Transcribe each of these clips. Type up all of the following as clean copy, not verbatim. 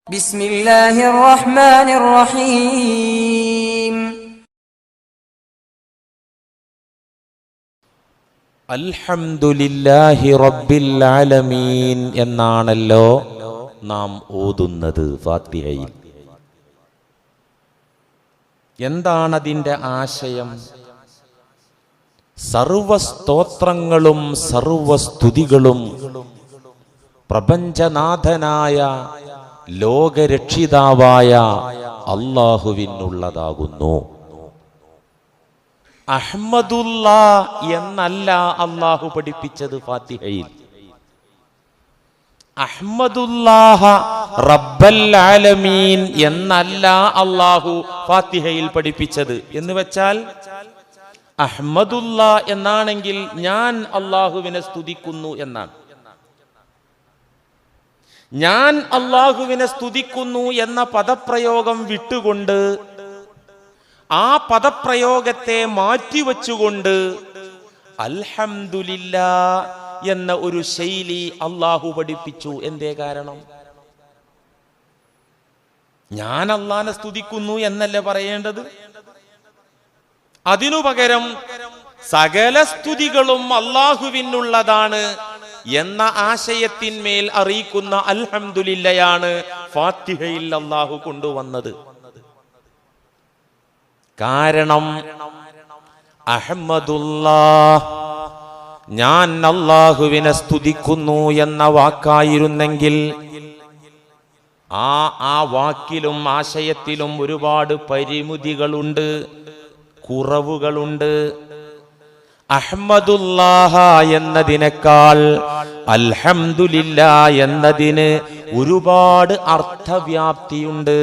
ബിസ്മില്ലാഹിർ റഹ്മാനിർ റഹീം. അൽഹംദുലില്ലാഹി റബ്ബിൽ ആലമീൻ എന്നാണല്ലോ നാം ഓതുന്നത് ഫാത്തിഹയിൽ. എന്താണതിൻ്റെ ആശയം? സർവസ്തോത്രങ്ങളും സർവസ്തുതികളും പ്രപഞ്ചനാഥനായ ലോകരക്ഷിതാവായ അല്ലാഹുവിനുള്ളതാകുന്നു. അഹ്മദുല്ലാ എന്നല്ല അല്ലാഹു പഠിപ്പിച്ചത് ഫാത്തിഹയിൽ. അഹ്മദുല്ലാഹ റബ്ബൽ ആലമീൻ എന്നല്ല അല്ലാഹു ഫാത്തിഹയിൽ പഠിപ്പിച്ചത്. എന്ന് വെച്ചാൽ അഹ്മദുല്ലാ എന്നാണെങ്കിൽ ഞാൻ അല്ലാഹുവിനെ സ്തുതിക്കുന്നു എന്നാണ്. ഞാൻ അല്ലാഹുവിനെ സ്തുതിക്കുന്നു എന്ന പദപ്രയോഗം വിട്ടുകൊണ്ട് ആ പദപ്രയോഗത്തെ മാറ്റിവെച്ചുകൊണ്ട് അൽഹംദുലില്ലാ എന്ന ഒരു ശൈലി അല്ലാഹു പഠിപ്പിച്ചു. എന്തേ കാരണം? ഞാൻ അല്ലാഹുവിനെ സ്തുതിക്കുന്നു എന്നല്ലേ പറയേണ്ടത്? അതിനു പകരം സകല സ്തുതികളും അല്ലാഹുവിനുള്ളതാണ് എന്ന ആശയത്തിന്മേൽ അറിയിക്കുന്ന അൽഹംദുലില്ലയാണ് ഫാത്തിഹയിൽ അല്ലാഹു കൊണ്ടുവന്നത്. കാരണം അഹ്മദുല്ലാഹ്, ഞാൻ അല്ലാഹുവിനെ സ്തുതിക്കുന്നു എന്ന വാക്കായിരുന്നെങ്കിൽ ആ വാക്കിലും ആശയത്തിലും ഒരുപാട് പരിമിതികളുണ്ട്, കുറവുകളുണ്ട്. അഹ്മദുല്ലാഹ എന്നതിനേക്കാൾ അൽഹംദുലില്ലാ എന്നതിന് ഒരുപാട് അർത്ഥവ്യാപ്തിയുണ്ട്,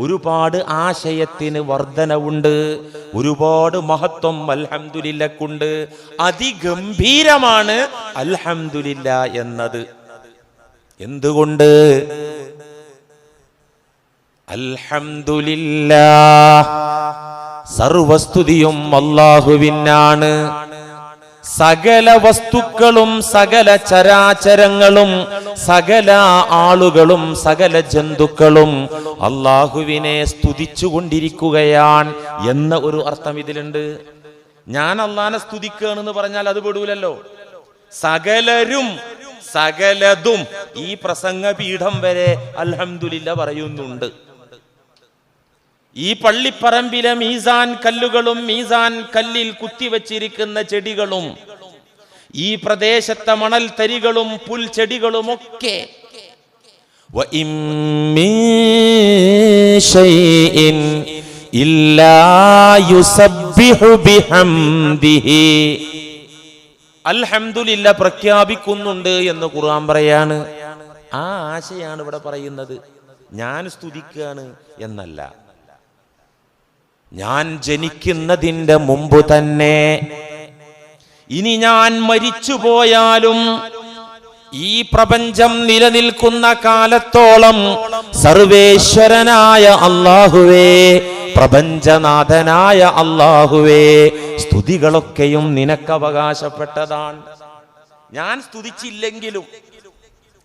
ഒരുപാട് ആശയത്തിന് വർധനവുണ്ട്, ഒരുപാട് മഹത്വം അൽഹംദുലില്ലക്കുണ്ട്. അതിഗംഭീരമാണ് അൽഹംദുലില്ലാ എന്നത്. എന്തുകൊണ്ട്? അൽഹംദുലില്ലാ, സർവസ്തുതിയും അല്ലാഹുവിനാണ്. സകല വസ്തുക്കളും സകല ചരാചരങ്ങളും സകല ആളുകളും സകല ജന്തുക്കളും അല്ലാഹുവിനെ സ്തുതിച്ചുകൊണ്ടിരിക്കുകയാണ് എന്ന ഒരു അർത്ഥം ഇതിലുണ്ട്. ഞാൻ അല്ലാഹുവിനെ സ്തുതിക്കുകയാണെന്ന് പറഞ്ഞാൽ അത് പെടൂലല്ലോ. സകലരും സകലതും ഈ പ്രസംഗപീഠം വരെ അൽഹംദുലില്ലാ പറയുന്നുണ്ട്. ഈ പള്ളിപ്പറമ്പിലെ മീസാൻ കല്ലുകളും മീസാൻ കല്ലിൽ കുത്തിവച്ചിരിക്കുന്ന ചെടികളും ഈ പ്രദേശത്തെ മണൽ തരികളും പുൽച്ചെടികളുമൊക്കെ അൽഹംദുലില്ലാ പ്രഖ്യാപിക്കുന്നുണ്ട് എന്ന് ഖുർആൻ പറയാണ്. ആ ആശയാണ് ഇവിടെ പറയുന്നത്. ഞാൻ സ്തുതിക്കുകയാണ് എന്നല്ല. ഞാൻ ജനിക്കുന്നതിൻ്റെ മുമ്പ് തന്നെ, ഇനി ഞാൻ മരിച്ചുപോയാലും ഈ പ്രപഞ്ചം നിലനിൽക്കുന്ന കാലത്തോളം സർവേശ്വരനായ അല്ലാഹുവേ, പ്രപഞ്ചനാഥനായ അല്ലാഹുവേ, സ്തുതികളൊക്കെയും നിനക്ക് അവകാശപ്പെട്ടതാണ്. ഞാൻ സ്തുതിച്ചില്ലെങ്കിലും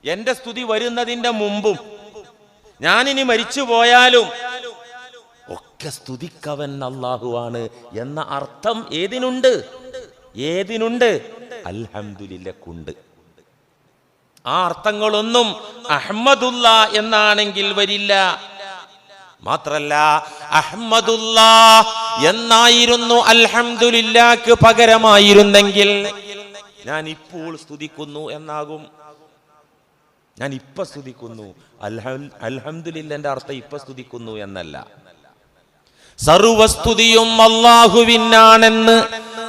എന്റെ സ്തുതി വരുന്നതിൻ്റെ മുമ്പും ഞാനിനി മരിച്ചുപോയാലും ഒക്കെ സ്തുതിക്കവൻ അല്ലാഹുവാണ് എന്ന അർത്ഥം ഏതിനുണ്ട്? അൽഹംദുലില്ലക്കുണ്ട്. ആ അർത്ഥങ്ങളൊന്നും അഹ്മദുല്ലാ എന്നാണെങ്കിൽ വരില്ല. മാത്രല്ല അഹ്മദുല്ലാ എന്നായിരുന്നു അൽഹംദുലില്ലാക്ക് പകരമായിരുന്നെങ്കിൽ ഞാൻ ഇപ്പോൾ സ്തുതിക്കുന്നു എന്നാകും. ഞാൻ ഇപ്പൊ സ്തുതിക്കുന്നു. അൽഹംദുലില്ലാന്റെ അർത്ഥം ഇപ്പൊ സ്തുതിക്കുന്നു എന്നല്ല. സർവസ്തുതിയും അല്ലാഹുവിനാണെന്ന്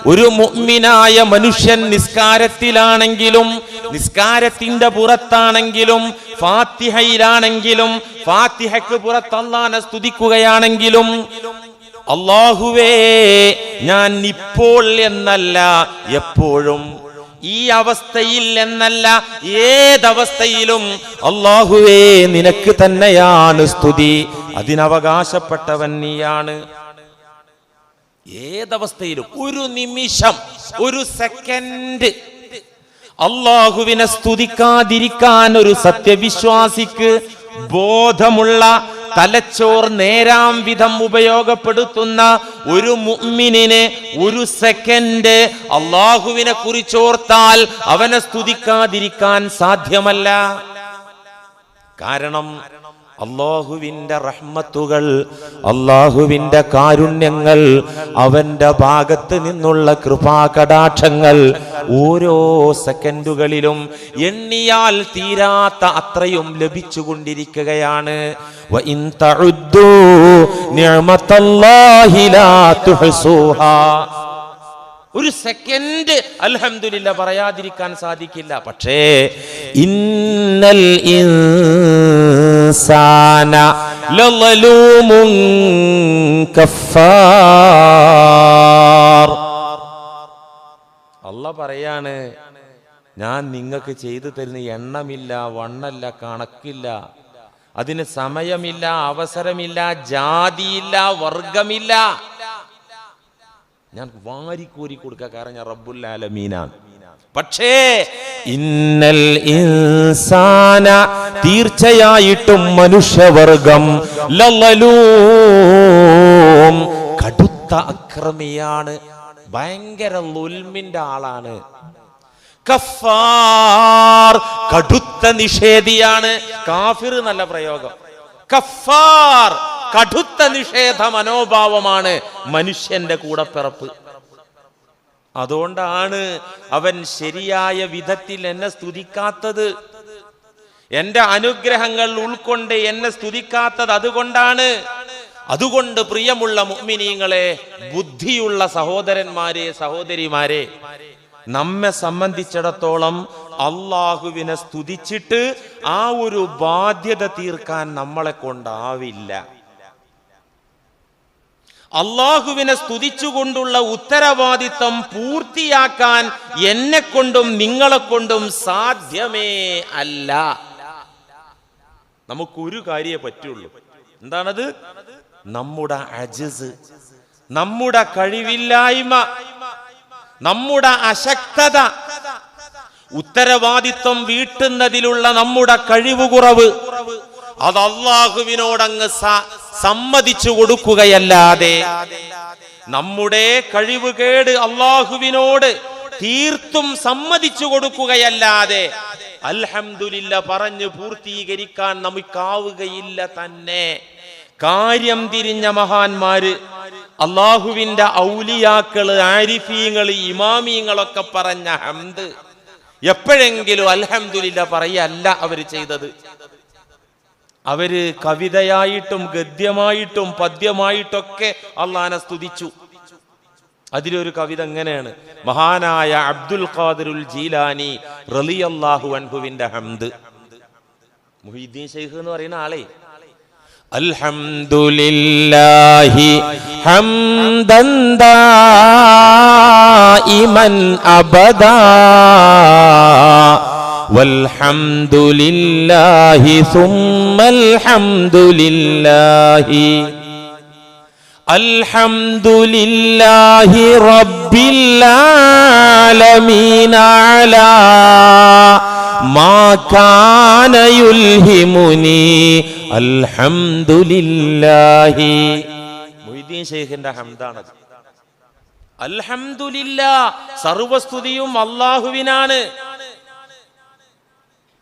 ഒരു മുഅ്മിനായ മനുഷ്യൻ നിസ്കാരത്തിലാണെങ്കിലും നിസ്കാരത്തിന്റെ പുറത്താണെങ്കിലും ഫാത്തിഹയിലാണെങ്കിലും ഫാത്തിഹയ്ക്ക് പുറത്ത് അല്ലാഹുവിനെ സ്തുതിക്കുകയാണെങ്കിലും അല്ലാഹുവേ, ഞാൻ ഇപ്പോൾ എന്നല്ല എപ്പോഴും, ഈ അവസ്ഥയിൽ എന്നല്ല ഏതവസ്ഥയിലും അല്ലാഹുവേ നിനക്ക് തന്നെയാണ് സ്തുതി, അതിനവകാശപ്പെട്ടവൻ നീയാണ്. ഏതവസ്ഥയിലും ഒരു നിമിഷം, ഒരു സെക്കൻഡ് അല്ലാഹുവിനെ സ്തുതിക്കാതിരിക്കാൻ ഒരു സത്യവിശ്വാസിക്ക് ബോധമുള്ള തലച്ചോർ നേരാം വിധം ഉപയോഗപ്പെടുത്തുന്ന ഒരു മുഅ്മിനിനെ ഒരു സെക്കൻഡ് അല്ലാഹുവിനെ കുറിച്ചോർത്താൽ അവനെ സ്തുതിക്കാതിരിക്കാൻ സാധ്യമല്ല. കാരണം അല്ലാഹുവിന്റെ റഹ്മത്തുകൾ, അല്ലാഹുവിന്റെ കാരുണ്യങ്ങൾ, അവന്റെ ഭാഗത്ത് നിന്നുള്ള കൃപാകടാക്ഷങ്ങൾ ഓരോ സെക്കൻഡുകളിലും എണ്ണിയാൽ തീരാത്ത അത്രയും ലഭിച്ചുകൊണ്ടിരിക്കുകയാണ്. വഇൻ തഉദ്ദൂ നിഅമത്തല്ലാഹി ലാ തുഹ്സൂഹാ. ഒരു സെക്കൻഡ് അൽഹംദുലില്ലാ പറയാതിരിക്കാൻ സാധിക്കില്ല. പക്ഷേ ഇന്നൽ ഇൻസാന ലളലൂമുൻ കഫാർ. അല്ലാഹ് പറയാണ്, ഞാൻ നിങ്ങൾക്ക് ചെയ്തു തരുന്ന എണ്ണമില്ല, വണ്ണല്ല, കണക്കില്ല, അതിന് സമയമില്ല, അവസരമില്ല, ജാതിയില്ല, വർഗമില്ല. ഞാൻ വാരിക്കോരി കൊടുക്കുക, കാരണം ഞാൻ റബ്ബുൽ ആലമീനാണ്. പക്ഷേ ഇന്നൽ ഇൻസാന, തീർച്ചയായിട്ടും മനുഷ്യവർഗം, ലളലൂം, കടുത്ത അക്രമിയാണ്, ഭയങ്കര ളുൽമിന്റെ ആളാണ്. കഫാർ, കടുത്ത നിഷേധിയാണ്. കാഫിർ നല്ല പ്രയോഗം. കഫാർ, കടുത്ത നിഷേധ മനോഭാവമാണ് മനുഷ്യന്റെ കൂടപ്പിറപ്പ്. അതുകൊണ്ടാണ് അവൻ ശരിയായ വിധത്തിൽ എന്നെ സ്തുതിക്കാത്തത്. എന്റെ അനുഗ്രഹങ്ങൾ ഉൾക്കൊണ്ട് എന്നെ സ്തുതിക്കാത്തത് അതുകൊണ്ടാണ്. അതുകൊണ്ട് പ്രിയമുള്ള മുഅ്മിനീങ്ങളെ, ബുദ്ധിയുള്ള സഹോദരന്മാരെ, സഹോദരിമാരെ, നമ്മെ സംബന്ധിച്ചിടത്തോളം അള്ളാഹുവിനെ സ്തുതിച്ചിട്ട് ആ ഒരു ബാധ്യത തീർക്കാൻ നമ്മളെ കൊണ്ടാവില്ല. അള്ളാഹുവിനെ സ്തുതിച്ചുകൊണ്ടുള്ള ഉത്തരവാദിത്വം പൂർത്തിയാക്കാൻ എന്നെ കൊണ്ടും നിങ്ങളെ കൊണ്ടും സാധ്യമേ അല്ല. നമുക്കൊരു കാര്യമേ പറ്റുള്ളൂ. എന്താണത്? നമ്മുടെ അജ്സ്, നമ്മുടെ കഴിവില്ലായ്മ, നമ്മുടെ അശക്തത, ഉത്തരവാദിത്വം വീട്ടുന്നതിലുള്ള നമ്മുടെ കഴിവുകുറവ്, അത് അള്ളാഹുവിനോടങ്ങ് സമ്മതിച്ചു കൊടുക്കുകയല്ലാതെ, നമ്മുടെ കഴിവുകേട് അള്ളാഹുവിനോട് തീർത്തും സമ്മതിച്ചു കൊടുക്കുകയല്ലാതെ അൽഹംദുലില്ലാ പറഞ്ഞു പൂർത്തീകരിക്കാൻ നമുക്കാവുകയില്ല തന്നെ. കാര്യം തിരിഞ്ഞ മഹാന്മാര്, അള്ളാഹുവിന്റെ ഔലിയാക്കള്, ആരിഫീങ്ങള്, ഇമാമീങ്ങളൊക്കെ പറഞ്ഞ ഹംദ് എപ്പോഴെങ്കിലും അൽഹംദുലില്ലാ പറയല്ല അവര് ചെയ്തത്. അവര് കവിതയായിട്ടും ഗദ്യമായിട്ടും പദ്യമായിട്ടൊക്കെ അള്ളാഹനെ സ്തുതിച്ചു. അതിലൊരു കവിത എങ്ങനെയാണ്? മഹാനായ അബ്ദുൽ ഖാദിറുൽ ജീലാനി റളിയല്ലാഹു അൻഹുവിന്റെ ഹംദ്. മുഹീദ്ദീൻ ശൈഖ് എന്ന് പറയുന്ന ആളെ, അൽഹംദുലില്ലാഹി ഹംദൻ ദായിമൻ അബദാ വൽഹംദുലില്ലാഹി സുമ്മൽ ഹംദുലില്ലാഹി അൽഹംദുലില്ലാഹി റബ്ബിൽ ആലമീൻ അലാ മാ കാന യുൽഹിമുനി അൽഹംദുലില്ലാഹി. മുഹീദ്ദീൻ ശൈഖിന്റെ ഹംദാണത്. അൽഹംദുലില്ലാ, സർവസ്തുതിയും അല്ലാഹുവിനാണ്.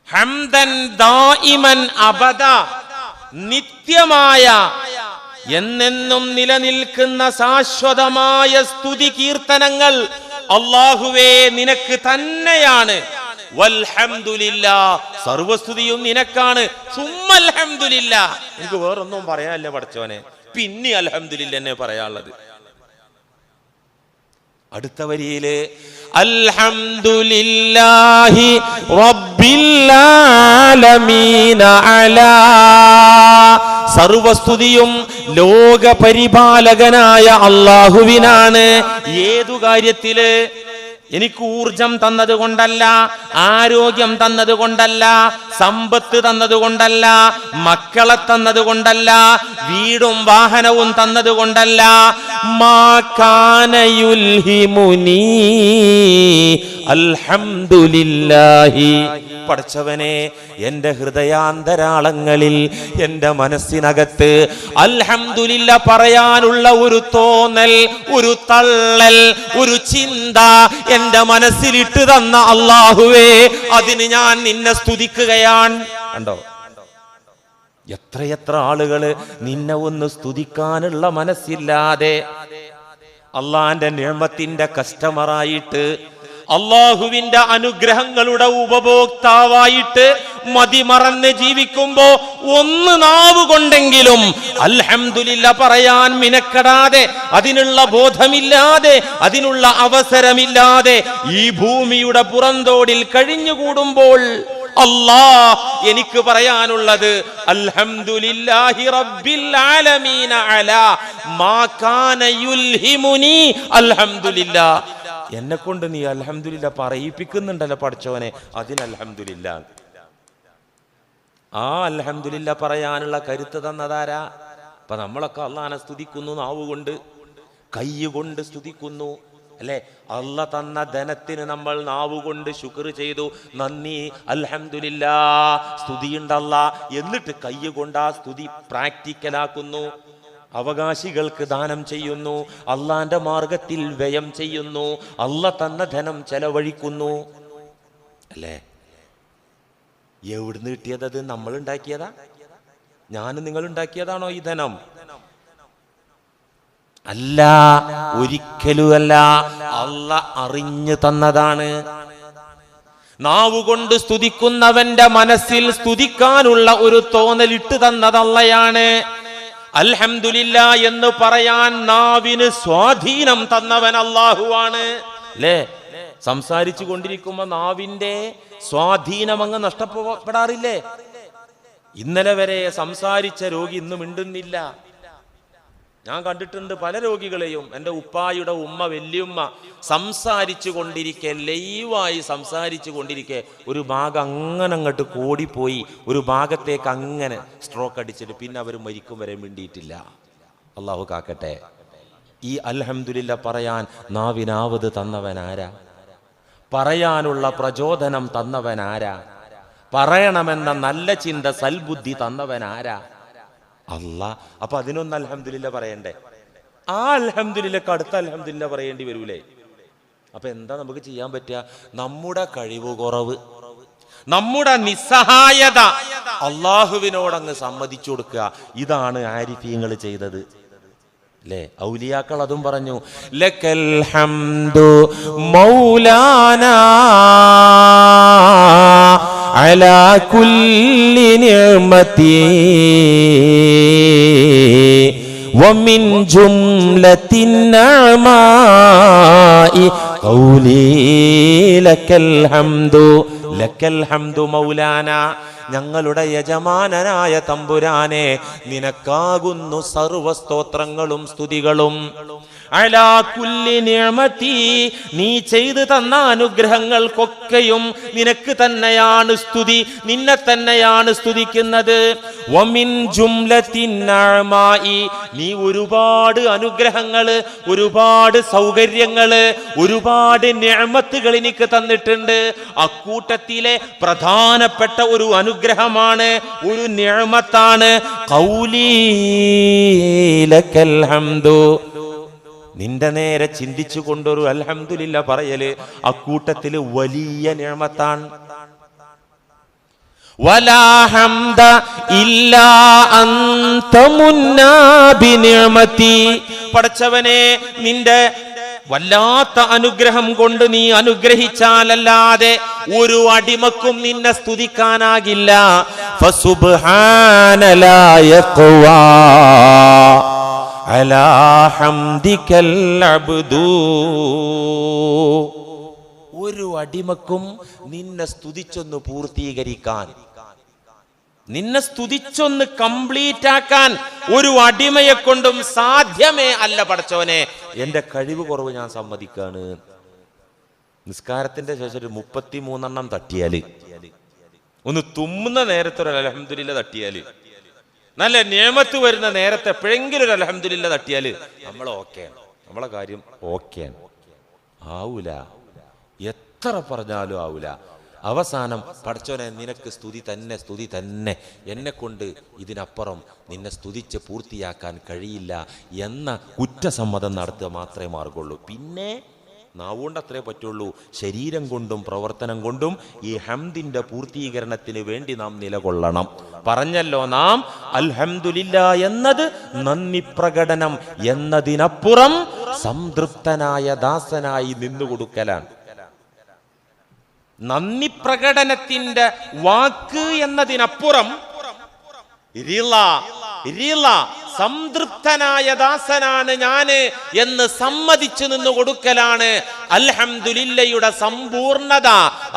ഹംദൻ ദായിമൻ അബദ, നിത്യമായ എന്നെന്നും നിലനിൽക്കുന്ന ശാശ്വതമായ സ്തുതി കീർത്തനങ്ങൾ അല്ലാഹുവേ നിനക്ക് തന്നെയാണ്. വൽഹംദുലില്ലാ, സർവസ്തുതിയും നിനക്കാണ്. സുമ്മൽ ഹംദുലില്ലാ, എനിക്ക് വേറൊന്നും പറയാനില്ല പടച്ചോനെ, പിന്നെ അൽഹംദുലില്ലാ എന്നെ പറയാനുള്ളത്. അടുത്ത വരിയില് അൽഹംദുലില്ലാഹി റബ്ബിൽ ആലമീന അലാ, സർവസ്തുതിയും ലോക പരിപാലകനായ അല്ലാഹുവിനാണ്. ഏതു കാര്യത്തില്? എനിക്ക് ഊർജം തന്നതുകൊണ്ടല്ല, ആരോഗ്യം തന്നതുകൊണ്ടല്ല, സമ്പത്ത് തന്നതുകൊണ്ടല്ല, മക്കളെ തന്നതുകൊണ്ടല്ല, വീടും വാഹനവും തന്നതുകൊണ്ടല്ല. മാ കാന യുൽഹിമുനി അൽഹംദുലില്ലാഹി പടച്ചവനെ എൻ്റെ ഹൃദയാന്തരാളങ്ങളിൽ എൻ്റെ മനസ്സിനകത്ത് അൽഹംദുലില്ല പറയാനുള്ള ഒരു തോന്നൽ, ഒരു തള്ളൽ, ഒരു ചിന്ത എൻ്റെ മനസ്സിലിട്ട് തന്ന അല്ലാഹുവേ, അതിന് ഞാൻ നിന്നെ സ്തുതിക്കുകയാണ്. കണ്ടോ, എത്രയെത്ര ആളുകള് നിന്നെ ഒന്ന് സ്തുതിക്കാനുള്ള മനസ്സില്ലാതെ അള്ളാന്റെ നിഅമത്തിന്റെ കസ്റ്റമറായിട്ട്, അള്ളാഹുവിന്റെ അനുഗ്രഹങ്ങളുടെ ഉപഭോക്താവായിട്ട് മതിമറന്ന് ജീവിക്കുമ്പോ ഒന്ന് നാവ് കൊണ്ടെങ്കിലും അൽഹംദുലില്ലാ പറയാൻ മിനക്കെടാതെ, അതിനുള്ള ബോധമില്ലാതെ, അതിനുള്ള അവസരമില്ലാതെ ഈ ഭൂമിയുടെ പുറന്തോടിൽ കഴിഞ്ഞുകൂടുമ്പോൾ എനിക്ക് പറയാനുള്ളത് അൽഹംദുലില്ലാഹി റബ്ബിൽ ആലമീന അലാ മാ കാന യുൽഹിമുനി അൽഹംദുലില്ലാ. എന്നെ കൊണ്ട് നീ അൽഹംദുലില്ലാ പറയിപ്പിക്കുന്നുണ്ടല്ലോ പടച്ചവനെ, അതിന് അൽഹംദുലില്ലാ. ആ അൽഹംദുലില്ലാ പറയാനുള്ള കരുത്ത് തന്നതാരാ? അപ്പൊ നമ്മളൊക്കെ അള്ളാനെ സ്തുതിക്കുന്നു, നാവുകൊണ്ട്, കൈ കൊണ്ട് സ്തുതിക്കുന്നു, അല്ലെ? അള്ള തന്ന ധനത്തിന് നമ്മൾ നാവുകൊണ്ട് ശുക്ർ ചെയ്തു, നന്ദി, അൽഹംദുലില്ലാ, സ്തുതിയുണ്ടല്ല. എന്നിട്ട് കൈ കൊണ്ട് ആ സ്തുതി പ്രാക്ടിക്കലാക്കുന്നു. അവകാശികൾക്ക് ദാനം ചെയ്യുന്നു, അള്ളാന്റെ മാർഗത്തിൽ വ്യയം ചെയ്യുന്നു, അള്ള തന്ന ധനം ചെലവഴിക്കുന്നു, അല്ലേ? എവിടുന്ന് കിട്ടിയത്? നമ്മൾ ഉണ്ടാക്കിയതാ? ഞാനും നിങ്ങൾ ഉണ്ടാക്കിയതാണോ ഈ ധനം? അല്ല, ഒരിക്കലുമല്ല. അല്ല അറിഞ്ഞു തന്നതാണ്. നാവുകൊണ്ട് സ്തുതിക്കുന്നവന്റെ മനസ്സിൽ സ്തുതിക്കാനുള്ള ഒരു തോന്നലിട്ട് തന്നത് അള്ളയാണ്. അൽഹംദുലില്ലാ എന്ന് പറയാൻ നാവിന് സ്വാധീനം തന്നവൻ അല്ലാഹുവാണ്, അല്ലേ? സംസാരിച്ചു കൊണ്ടിരിക്കുമ്പോ നാവിന്റെ സ്വാധീനം അങ്ങ് നഷ്ടപ്പെടാറില്ലേ? ഇന്നലെ വരെ സംസാരിച്ച രോഗി ഇന്ന് മിണ്ടുന്നില്ല. ഞാൻ കണ്ടിട്ടുണ്ട് പല രോഗികളെയും. എൻ്റെ ഉപ്പായുടെ ഉമ്മ, വല്യമ്മ സംസാരിച്ചു കൊണ്ടിരിക്കെ, ലൈവായി സംസാരിച്ചു കൊണ്ടിരിക്കെ ഒരു ഭാഗം അങ്ങനെ അങ്ങോട്ട് കോടിപ്പോയി, ഒരു ഭാഗത്തേക്ക് അങ്ങനെ സ്ട്രോക്ക് അടിച്ചിട്ട് പിന്നെ അവർ മരിക്കും വരെ മിണ്ടിയിട്ടില്ല. അള്ളാഹു കാക്കട്ടെ. ഈ അൽഹംദുലില്ലാ പറയാൻ നാവിനാവത് തന്നവനാരാ? പറയാനുള്ള പ്രചോദനം തന്നവനാരാ? പറയണമെന്ന നല്ല ചിന്ത, സൽബുദ്ധി തന്നവനാരാ? അല്ലാ. അപ്പൊ അതിനൊന്ന് അൽഹംദുലില്ലാ പറയണ്ടേ? ആ അൽഹംദുലില്ലക്ക് അടുത്ത അൽഹംദുലില്ലാ പറയേണ്ടി വരൂലേ? അപ്പൊ എന്താ നമുക്ക് ചെയ്യാൻ പറ്റുക? നമ്മുടെ കഴിവ് കുറവ്, നമ്മുടെ നിസ്സഹായത അള്ളാഹുവിനോടങ്ങ് സമ്മതിച്ചു കൊടുക്കുക. ഇതാണ് ആരിഫീങ്ങൾ ചെയ്തത്, അല്ലേ? ഔലിയാക്കൾ അതും പറഞ്ഞു, ലക്കൽ ഹംദു മൗലാനാ അലാ കുല്ലി നിഅമതി വമിൻ ജുംലത്തിൻ നഅമായി ഖൗലി ലക്കൽ ഹംദു മൗലാന. ഞങ്ങളുടെ യജമാനനായ തമ്പുരാനെ, നിനക്കാകുന്നു സർവസ്തോത്രങ്ങളും സ്തുതികളും. അലാ കുല്ലി നിഅമതി, നീ ചെയ്തു തന്ന അനുഗ്രഹങ്ങൾക്കൊക്കെയും നിനക്ക് തന്നെയാണ് സ്തുതി, നിന്നെ തന്നെയാണ് സ്തുതിക്കുന്നത്. വമിൻ ജുംലത്തിൻ നഅമായി, നീ ഒരുപാട് അനുഗ്രഹങ്ങള്, ഒരുപാട് സൗകര്യങ്ങള്, ഒരുപാട് നിഅമത്തുകൾ എനിക്ക് തന്നിട്ടുണ്ട്. അക്കൂട്ടത്തിലെ പ്രധാനപ്പെട്ട ഒരു അനുഗ്രഹമാണ്, ഒരു നിഅമത്താണ് ഖൗലി ലക്കൽ ഹംദു. നിന്റെ നേരെ ചിന്തിച്ചു കൊണ്ടൊരു അൽഹംദുലില്ലാ പറയല് അക്കൂട്ടത്തില് വലിയ നിഅമത്താണ്. വലാ ഹംദ ഇല്ലാ അൻത മുന്നാ ബിനിഅമതി. പടച്ചവനെ, നിന്റെ വല്ലാത്ത അനുഗ്രഹം കൊണ്ട് നീ അനുഗ്രഹിച്ചാലല്ലാതെ ഒരു അടിമക്കും നിന്നെ സ്തുതിക്കാനാകില്ല. ഫസുബ്ഹാന ലാ യഖ്വാ അലാ ഹംദികൽ അബ്ദു. ഒരു അടിമക്കും നിന്നെ സ്തുതിച്ചൊന്ന് പൂർത്തീകരിക്കാൻ, നിന്നെ സ്തുതിച്ചൊന്ന് കംപ്ലീറ്റ് ആക്കാൻ ഒരു അടിമയെ കൊണ്ടും സാധ്യമേ അല്ല. പടച്ചവനെ, എന്റെ കഴിവ് കുറവ് ഞാൻ സമ്മതിക്കാണ്. നിസ്കാരത്തിന്റെ ശേഷം ഒരു 33 തട്ടിയാല്, ഒന്ന് തുമ്മുന്ന നേരത്തെ ഒരു അൽഹംദുലില്ലാ തട്ടിയാല്, നല്ല നിഅമത്ത് വരുന്ന നേരത്തെ എപ്പോഴെങ്കിലും ഒരു അൽഹംദുലില്ലാ തട്ടിയാല് നമ്മൾ ഓക്കെയാണ്, നമ്മളെ കാര്യം ഓക്കെയാണ്. ആവൂല, എത്ര പറഞ്ഞാലും ആവൂല. അവസാനം പടച്ചോനെ നിനക്ക് സ്തുതി തന്നെ, എന്നെ കൊണ്ട് ഇതിനപ്പുറം നിന്നെ സ്തുതിച്ച് പൂർത്തിയാക്കാൻ കഴിയില്ല എന്ന കുറ്റസമ്മതം നടത്തുക മാത്രമേ മാർഗുള്ളൂ. പിന്നെ നാവുകൊണ്ട് അത്രേ പറ്റുള്ളൂ. ശരീരം കൊണ്ടും പ്രവർത്തനം കൊണ്ടും ഈ ഹംദിന്റെ പൂർത്തീകരണത്തിന് വേണ്ടി നാം നിലകൊള്ളണം. പറഞ്ഞല്ലോ, നാം അൽഹംദുലില്ലാ എന്നത് നന്ദി പ്രകടനം എന്നതിനപ്പുറം സംതൃപ്തനായ ദാസനായി നിന്നുകൊടുക്കലാണ്. നന്ദി പ്രകടനത്തിന്റെ വാക്ക് എന്നതിനപ്പുറം സംതൃപ്തനായ ദാസനാണ് ഞാന് എന്ന് സമ്മതിച്ചു നിന്ന് കൊടുക്കലാണ് അൽഹംദുലില്ലയുടെ സമ്പൂർണത.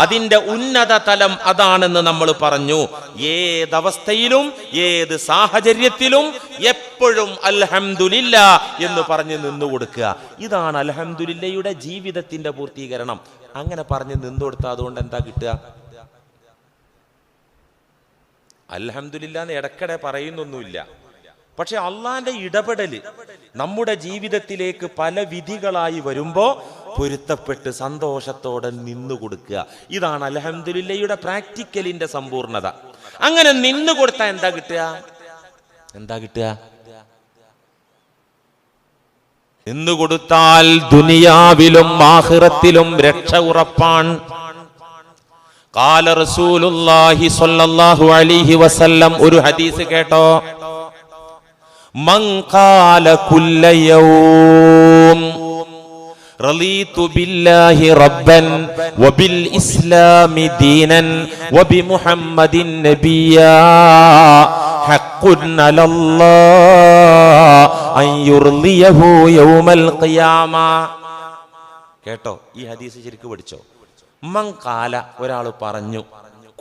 അതിന്റെ ഉന്നത തലം അതാണെന്ന് നമ്മൾ പറഞ്ഞു. ഏതവസ്ഥയിലും ഏത് സാഹചര്യത്തിലും എപ്പോഴും അൽഹംദുലില്ല എന്ന് പറഞ്ഞു നിന്നു കൊടുക്കുക. ഇതാണ് അൽഹംദുലില്ലയുടെ ജീവിതത്തിന്റെ പൂർത്തീകരണം. അങ്ങനെ പറഞ്ഞു നിന്നു കൊടുത്താൽ അതുകൊണ്ട് എന്താ കിട്ടുക? അൽഹംദുലില്ല എന്ന് ഇടയ്ക്കിടെ പറയുന്നൊന്നുമില്ല. പക്ഷെ അള്ളാന്റെ ഇടപെടല് നമ്മുടെ ജീവിതത്തിലേക്ക് പല വിധികളായി വരുമ്പോ പൊരുത്തപ്പെട്ട് സന്തോഷത്തോടെ നിന്നു കൊടുക്കുക. ഇതാണ് അൽഹംദുലില്ലയുടെ പ്രാക്ടിക്കലിന്റെ സമ്പൂർണത. അങ്ങനെ നിന്നു കൊടുത്താൽ എന്താ കിട്ടുക? നിന്നു കൊടുത്താൽ ദുനിയാവിലും ആഖിറത്തിലും രക്ഷ ഉറപ്പാണ്. ഖാല റസൂലുള്ളാഹി സ്വല്ലല്ലാഹു അലൈഹി വസല്ലം, ഒരു ഹദീസ് കേട്ടോ, മൻ ഖാല കുല്ല യൗം റളീതു ബില്ലാഹി റബ്ബൻ വബിൽ ഇസ്ലാമി ദീനൻ വബിമുഹമ്മദിൻ നബിയ്യാ ഹഖ്ഖുൻ അലല്ലാഹ് അൻ യുർളിയഹു യൗമൽ ഖിയാമ. കേട്ടോ, ഈ ഹദീസ് ശരിക്കും പഠിച്ചോ. മൻ ഖാല, ഒരാൾ പറഞ്ഞു,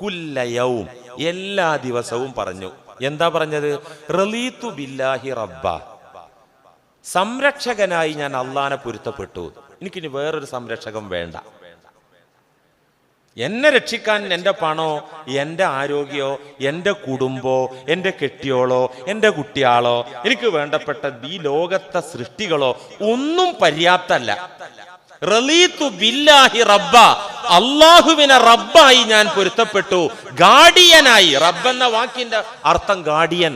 കുല്ല യൗം, എല്ലാ ദിവസവും പറഞ്ഞു. എന്താ പറഞ്ഞത്? റളീതു ബില്ലാഹി റബ്ബ, സംരക്ഷകനായി ഞാൻ അള്ളാനെ പൊരുത്തപ്പെട്ടു, എനിക്കിനി വേറൊരു സംരക്ഷകൻ വേണ്ട. എന്നെ രക്ഷിക്കാൻ എൻ്റെ പണോ, എൻ്റെ ആരോഗ്യമോ, എൻ്റെ കുടുംബോ, എൻ്റെ കെട്ടിയോളോ, എൻ്റെ കുട്ടിയാളോ, എനിക്ക് വേണ്ടപ്പെട്ട ഈ ലോകത്തെ സൃഷ്ടികളോ ഒന്നും പര്യാപ്തല്ല. റളീതു ബില്ലാഹി റബ്ബ, അള്ളാഹുവിനെ റബ്ബായി ഞാൻ പൊരുത്തപ്പെട്ടു, ഗാർഡിയനായി. റബ്ബ് എന്ന വാക്കിന്റെ അർത്ഥം ഗാർഡിയൻ,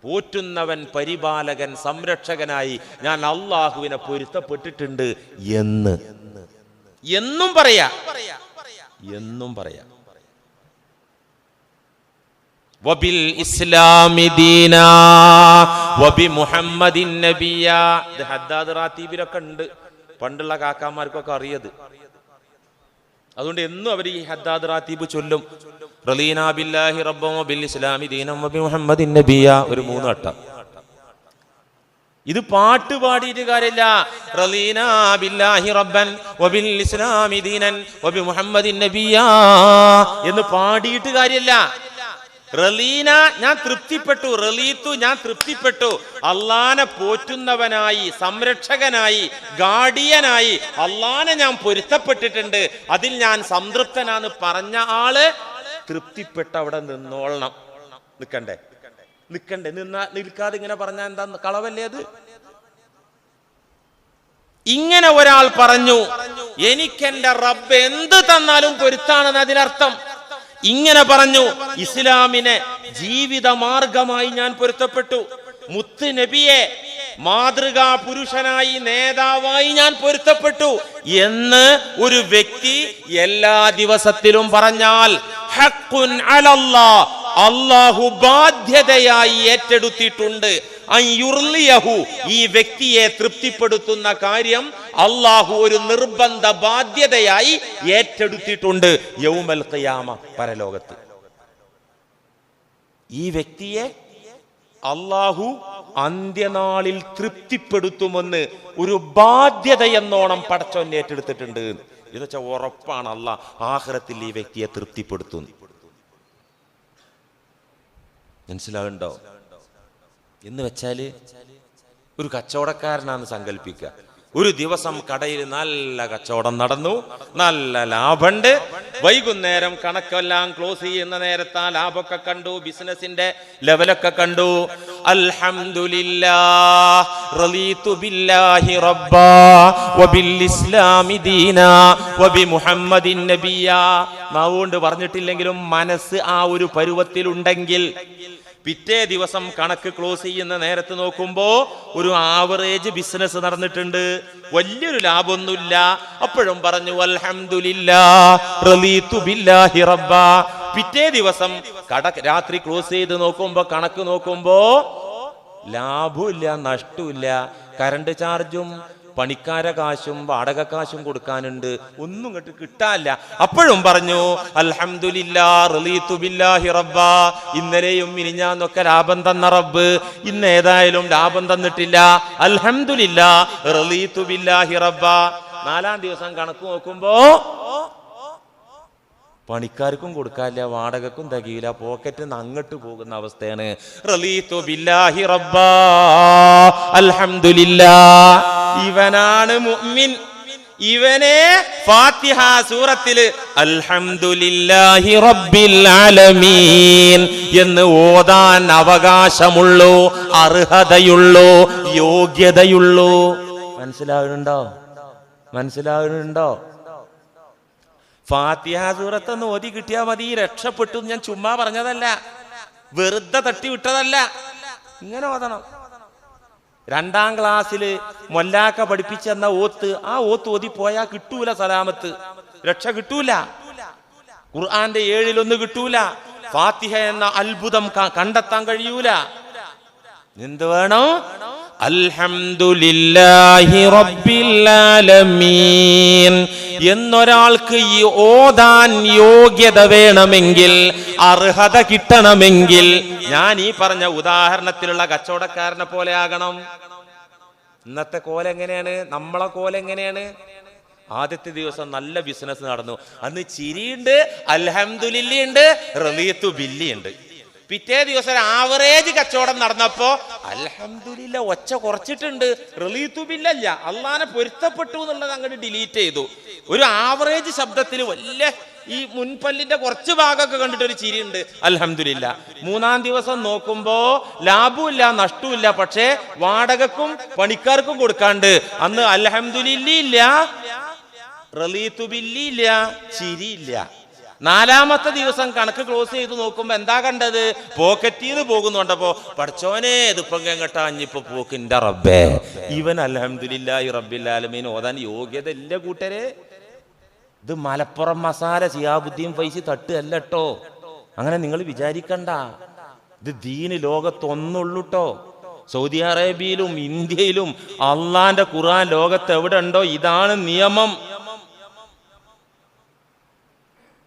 പോറ്റുന്നവൻ, പരിപാലകൻ, സംരക്ഷകനായി ഞാൻ അള്ളാഹുവിനെ പൊരുത്തപ്പെട്ടിട്ടുണ്ട് എന്നും പറയാ. വബിൽ ഇസ്ലാമി ദീനാ വബി മുഹമ്മദിൻ നബിയ്യാ. ഇത് ഹദ്ദാദ് റാത്തീബിലൊക്കെ ഉണ്ട്, പണ്ടുള്ള കാക്കാമാർക്കൊക്കെ അറിയത്. അതുകൊണ്ട് എന്നും അവർ ഈ ഹദ്ദാദ് റാത്തീബ് ചൊല്ലും. റളീനാ ബില്ലാഹി റബ്ബൻ വബിൽ ഇസ്ലാമി ദീനൻ വബി മുഹമ്മദിൻ നബിയ്യാ, ഒരു 3 വട്ടം. ഇത് പാട്ട് പാടിയിട്ട് കാര്യമില്ല. റളീനാ ബില്ലാഹി റബ്ബൻ വബിൽ ഇസ്ലാമി ദീനൻ വബി മുഹമ്മദിൻ നബിയ്യാ എന്ന് പാടിയിട്ട് കാര്യമില്ല. റളീന, ഞാൻ തൃപ്തിപ്പെട്ടു. റളീതു, ഞാൻ തൃപ്തിപ്പെട്ടു. അള്ളാനെ പോറ്റുന്നവനായി, സംരക്ഷകനായി, ഗാർഡിയനായി അള്ളാനെ ഞാൻ പൊരുത്തപ്പെട്ടിട്ടുണ്ട്, അതിൽ ഞാൻ സംതൃപ്തനാന്ന് പറഞ്ഞ ആള് തൃപ്തിപ്പെട്ട അവിടെ നിന്നോളണം. നിൽക്കണ്ടേ? നിൽക്കാതെ ഇങ്ങനെ പറഞ്ഞാൽ എന്താ കളവല്ലേ അത്? ഇങ്ങനെ ഒരാൾ പറഞ്ഞു, എനിക്കെന്റെ റബ്ബ് എന്ത് തന്നാലും പൊരുത്താണെന്ന് അതിനർത്ഥം. ഇങ്ങനെ പറഞ്ഞു, ഇസ്ലാമിനെ ജീവിത മാർഗമായി ഞാൻ പൊരുത്തപ്പെട്ടു, മുത്ത് നബിയെ മാതൃകാ പുരുഷനായി, നേതാവായി ഞാൻ പൊരുത്തപ്പെട്ടു എന്ന് ഒരു വ്യക്തി എല്ലാ ദിവസത്തിലും പറഞ്ഞാൽ ഹഖ്ഖുൻ അലല്ലാഹ്, അല്ലാഹു ബാധ്യതയായി ഏറ്റെടുത്തിട്ടുണ്ട്. അൻ യുർളിയഹു, ഈ വ്യക്തിയെ തൃപ്തിപ്പെടുത്തുന്ന കാര്യം അല്ലാഹു ഒരു നിർബന്ധ ബാധ്യതയായി ഏറ്റെടുത്തിട്ടുണ്ട് യൗമൽ ഖിയാമ, പരലോകത്ത്. ഈ വ്യക്തിയെ അല്ലാഹു അന്ത്യനാളിൽ തൃപ്തിപ്പെടുത്തുമെന്ന് ഒരു ബാധ്യത എന്നോണം പടച്ചോൻ ഏറ്റെടുത്തിട്ടുണ്ട്. എന്നുവെച്ചാൽ ഉറപ്പാണ് അല്ലാഹ് ആഖിറത്തിൽ ഈ വ്യക്തിയെ തൃപ്തിപ്പെടുത്തുന്നു. മനസ്സിലാവുണ്ടോ? എന്ന് വെച്ചാല് ഒരു കച്ചവടക്കാരനാണെന്ന് സങ്കല്പിക്കുക. ഒരു ദിവസം കടയിൽ നല്ല കച്ചവടം നടന്നു, നല്ല ലാഭമുണ്ട്. വൈകുന്നേരം കണക്കെല്ലാം ക്ലോസ് ചെയ്യുന്ന നേരത്ത് ആ ലാഭമൊക്കെ കണ്ടു, ബിസിനസിന്റെ ലെവലൊക്കെ കണ്ടു. അൽഹംദുലില്ലാഹ് റളീതു ബില്ലാഹി റബ്ബാ വബിൽ ഇസ്ലാമി ദീനാ വബി മുഹമ്മദിൻ നബിയാ. നാവുകൊണ്ട് പറഞ്ഞിട്ടില്ലെങ്കിലും മനസ്സ് ആ ഒരു പരുവത്തിലുണ്ടെങ്കിൽ പിറ്റേ ദിവസം കണക്ക് ക്ലോസ് ചെയ്യുന്ന നേരത്ത് നോക്കുമ്പോ ഒരു ആവറേജ് ബിസിനസ് നടന്നിട്ടുണ്ട്, വലിയൊരു ലാഭമൊന്നുമില്ല. അപ്പോഴും പറഞ്ഞു അൽഹംദുലില്ലാഹ് റളീതു ബില്ലാഹി റബ്ബാ. പിറ്റേ ദിവസം രാത്രി ക്ലോസ് ചെയ്ത് നോക്കുമ്പോ കണക്ക് നോക്കുമ്പോ ലാഭമില്ല, നഷ്ടമില്ല. കറണ്ട് ചാർജും പണിക്കാര കാശും വാടക കാശും കൊടുക്കാനുണ്ട്, ഒന്നും ഇങ്ങോട്ട് കിട്ടാനില്ല. അപ്പോഴും പറഞ്ഞു അൽഹംദുലില്ലാഹ് റളീതു ബില്ലാഹി റബ്ബാ. ഇന്നലെയും മിനിഞ്ഞാന്നൊക്കെ ലാഭം തന്ന റബ്ബ് ഇന്ന് ഏതായാലും ലാഭം തന്നിട്ടില്ല, അൽഹംദുലില്ലാഹ് റളീതു ബില്ലാഹി റബ്ബാ. 4-ാം ദിവസം കണക്ക് നോക്കുമ്പോ പണിക്കാർക്കും കൊടുക്കാനില്ല, വാടകക്കും തികയില്ല, പോക്കറ്റിൽ നിന്ന് അങ്ങോട്ട് പോകുന്ന അവസ്ഥയാണ്. റളീതു ബില്ലാഹി റബ്ബാ അൽഹംദുലില്ലാഹ്. ഇവനാണ് മുഅ്മിൻ. ഇവനെ ഫാത്തിഹ സൂറത്തിൽ അൽഹംദുലില്ലാഹി റബ്ബിൽ ആലമീൻ എന്ന് ഓതാൻ അവകാശമുള്ളൂ, അർഹതയുള്ളൂ, യോഗ്യതയുള്ളൂ. മനസ്സിലാകുന്നുണ്ടോ? മനസ്സിലാകുന്നുണ്ടോ? ഫാത്തിഹ സൂറത്തൊന്ന് ഓതി കിട്ടിയാൽ മതി, രക്ഷപ്പെട്ടു. ഞാൻ ചുമ്മാ പറഞ്ഞതല്ല, വെറുതെ തട്ടി വിട്ടതല്ല. ഇങ്ങനെ ഓതണം. 2-ാം ക്ലാസ്സില് മൊല്ലാക്ക പഠിപ്പിച്ചെന്ന ഓത്ത്, ആ ഓത്ത് ഓതിപ്പോയാ കിട്ടൂല സലാമത്ത്, രക്ഷ കിട്ടൂല. ഖുർആന്റെ 7-ൽ 1 കിട്ടൂല. ഫാത്തിഹ എന്ന അത്ഭുതം കണ്ടെത്താൻ കഴിയൂല. എന്ത് വേണം? അൽഹംദുലില്ലാഹി റബ്ബിൽ ആലമീൻ എന്നൊരാൾക്ക് ഈ ഓതാൻ യോഗ്യത വേണമെങ്കിൽ, അർഹത കിട്ടണമെങ്കിൽ, ഞാൻ ഈ പറഞ്ഞ ഉദാഹരണത്തിലുള്ള കച്ചവടക്കാരനെ പോലെ ആകണം. ഇന്നത്തെ കോലെങ്ങനെയാണ്? നമ്മളെ കോലെങ്ങനെയാണ്? ആദ്യത്തെ ദിവസം നല്ല ബിസിനസ് നടന്നു, അന്ന് ചിരിയുണ്ട്, അൽഹംദുലില്ലയുണ്ട്, റളീതു ബില്ലിയുണ്ട്. പിറ്റേ ദിവസം ഒരു ആവറേജ് കച്ചവടം നടന്നപ്പോ അൽഹംദുലില്ലാ ഒച്ച കുറച്ചിട്ടുണ്ട്, റളീതു ബില്ലല്ല, അള്ളാനെ പൊരുത്തപ്പെട്ടു എന്നുള്ളത് അങ്ങോട്ട് ഡിലീറ്റ് ചെയ്തു. ഒരു ആവറേജ് ശബ്ദത്തിൽ വലിയ ഈ മുൻപല്ലിന്റെ കുറച്ച് ഭാഗമൊക്കെ കണ്ടിട്ട് ഒരു ചിരിയുണ്ട്, അൽഹംദുലില്ലാ. 3-ാം ദിവസം നോക്കുമ്പോ ലാഭമില്ല, നഷ്ടമില്ല, പക്ഷേ വാടകക്കും പണിക്കാർക്കും കൊടുക്കാണ്ട്. അന്ന് അൽഹംദുലില്ല, റളീതു ബില്ലില്ല, ചിരിയില്ല. 4-ാമത്തെ ദിവസം കണക്ക് ക്ലോസ് ചെയ്ത് നോക്കുമ്പോ എന്താ കണ്ടത്? പോക്കറ്റിൽ നിന്ന് പോകുന്നുണ്ടപ്പോ പഠിച്ചോനെ ഇതിപ്പോ എങ്ങട്ടാ അഞ്ഞിപ്പോ പോക്കിന്റെ റബ്ബേ, ഇവൻ അൽഹംദുലില്ലാഹി റബ്ബിൽ ആലമീൻ ഓതാൻ യോഗ്യത ഇല്ല കൂട്ടരെ. ഇത് മലപ്പുറം മസാല സിയാബുദ്ദീൻ ഫൈസി തട്ടുകല്ല കേട്ടോ, അങ്ങനെ നിങ്ങൾ വിചാരിക്കണ്ട. ഇത് ദീന് ലോകത്തൊന്നുള്ളൂട്ടോ. സൗദി അറേബ്യയിലും ഇന്ത്യയിലും അള്ളാന്റെ ഖുർആൻ ലോകത്ത് എവിടെ ഉണ്ടോ ഇതാണ് നിയമം.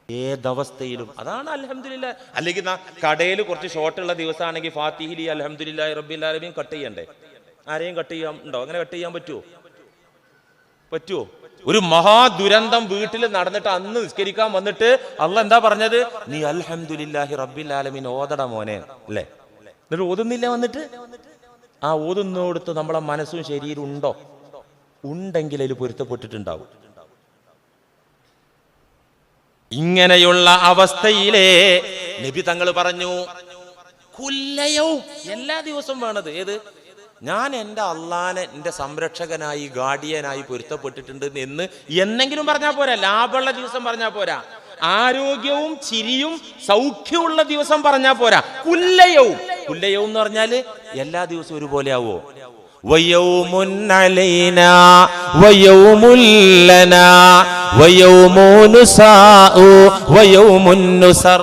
ഏതവസ്ഥയിലും അതാണ് അൽഹംദുലില്ലാഹ്. അല്ലെങ്കിൽ കടയിൽ കുറച്ച് ഷോർട്ടുള്ള ദിവസമാണെങ്കിൽ ഫാത്തിഹിലി അൽഹംദുലില്ലാഹി റബ്ബിൽ ആലമീൻ കട്ട് ചെയ്യണ്ടേ? ആരെയും കട്ട് ചെയ്യാൻ ഉണ്ടോ? അങ്ങനെ കട്ട് ചെയ്യാൻ പറ്റുമോ? പറ്റുമോ? ഒരു മഹാദുരന്തം വീട്ടിൽ നടന്നിട്ട് അന്ന് നിസ്കരിക്കാൻ വന്നിട്ട് അള്ളാഹ് എന്താ പറഞ്ഞത്? നീ അൽഹംദുലില്ലാഹി റബ്ബിൽ ആലമീൻ ഓതട മോനെ അല്ലേ? എന്നിട്ട് ഓതുന്നില്ല. വന്നിട്ട് ആ ഓതുന്നോടത്ത് നമ്മളെ മനസ്സും ശരീരം ഉണ്ടോ? ഉണ്ടെങ്കിൽ അതിൽ പൊരുത്തപ്പെട്ടിട്ടുണ്ടാവും. ഇങ്ങനെയുള്ള അവസ്ഥയിലെ നബി തങ്ങൾ പറഞ്ഞു കുല്ലയവും, എല്ലാ ദിവസവും വേണത്. ഏത്? ഞാൻ എൻ്റെ അള്ളാനെ എൻ്റെ സംരക്ഷകനായി ഗാർഡിയനായി പൊരുത്തപ്പെട്ടിട്ടുണ്ട് എന്ന് എന്നെങ്കിലും പറഞ്ഞാൽ പോരാ, ലാഭമുള്ള ദിവസം പറഞ്ഞാൽ പോരാ, ആരോഗ്യവും ചിരിയും സൗഖ്യമുള്ള ദിവസം പറഞ്ഞാൽ പോരാ, കുല്ലയവും. കുല്ലയവും എന്ന് പറഞ്ഞാൽ എല്ലാ ദിവസവും ഒരുപോലെ ആവോ? വയൗമുൻ അലൈനാ വയൗമുൽ ലനാ വയൗമുൻ നുസാഉ വയൗമുൻ നുസർ.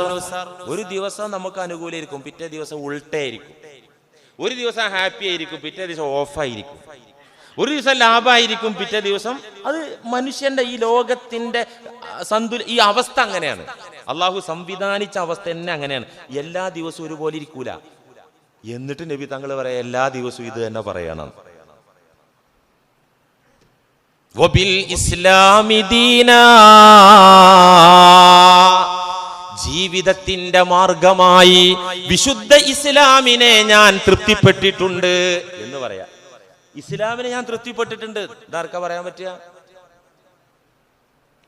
ഒരു ദിവസം നമുക്ക് അനുകൂലമായിരിക്കും, പിറ്റേ ദിവസം ഉൾട്ടയായിരിക്കും. ഒരു ദിവസം ഹാപ്പി ആയിരിക്കും, പിറ്റേ ദിവസം ഓഫായിരിക്കും. ഒരു ദിവസം ലാഭമായിരിക്കും, പിറ്റേ ദിവസം അത് മനുഷ്യന്റെ ഈ ലോകത്തിന്റെ ഈ അവസ്ഥ അങ്ങനെയാണ്. അള്ളാഹു സംവിധാനിച്ച അവസ്ഥ തന്നെ അങ്ങനെയാണ്. എല്ലാ ദിവസവും ഒരുപോലെ ഇരിക്കൂല. എന്നിട്ട് നബി തങ്ങൾ പറയാം എല്ലാ ദിവസവും ഇത് തന്നെ പറയണം. വബിൽ ഇസ്ലാമി ദീനാ, ജീവിതത്തിന്റെ മാർഗമായി വിശുദ്ധ ഇസ്ലാമിനെ ഞാൻ തൃപ്തിപ്പെട്ടിട്ടുണ്ട് എന്ന് പറയാം. ഇസ്ലാമിനെ ഞാൻ തൃപ്തിപ്പെട്ടിട്ടുണ്ട്. ഇതാർക്കാ പറയാൻ പറ്റുക?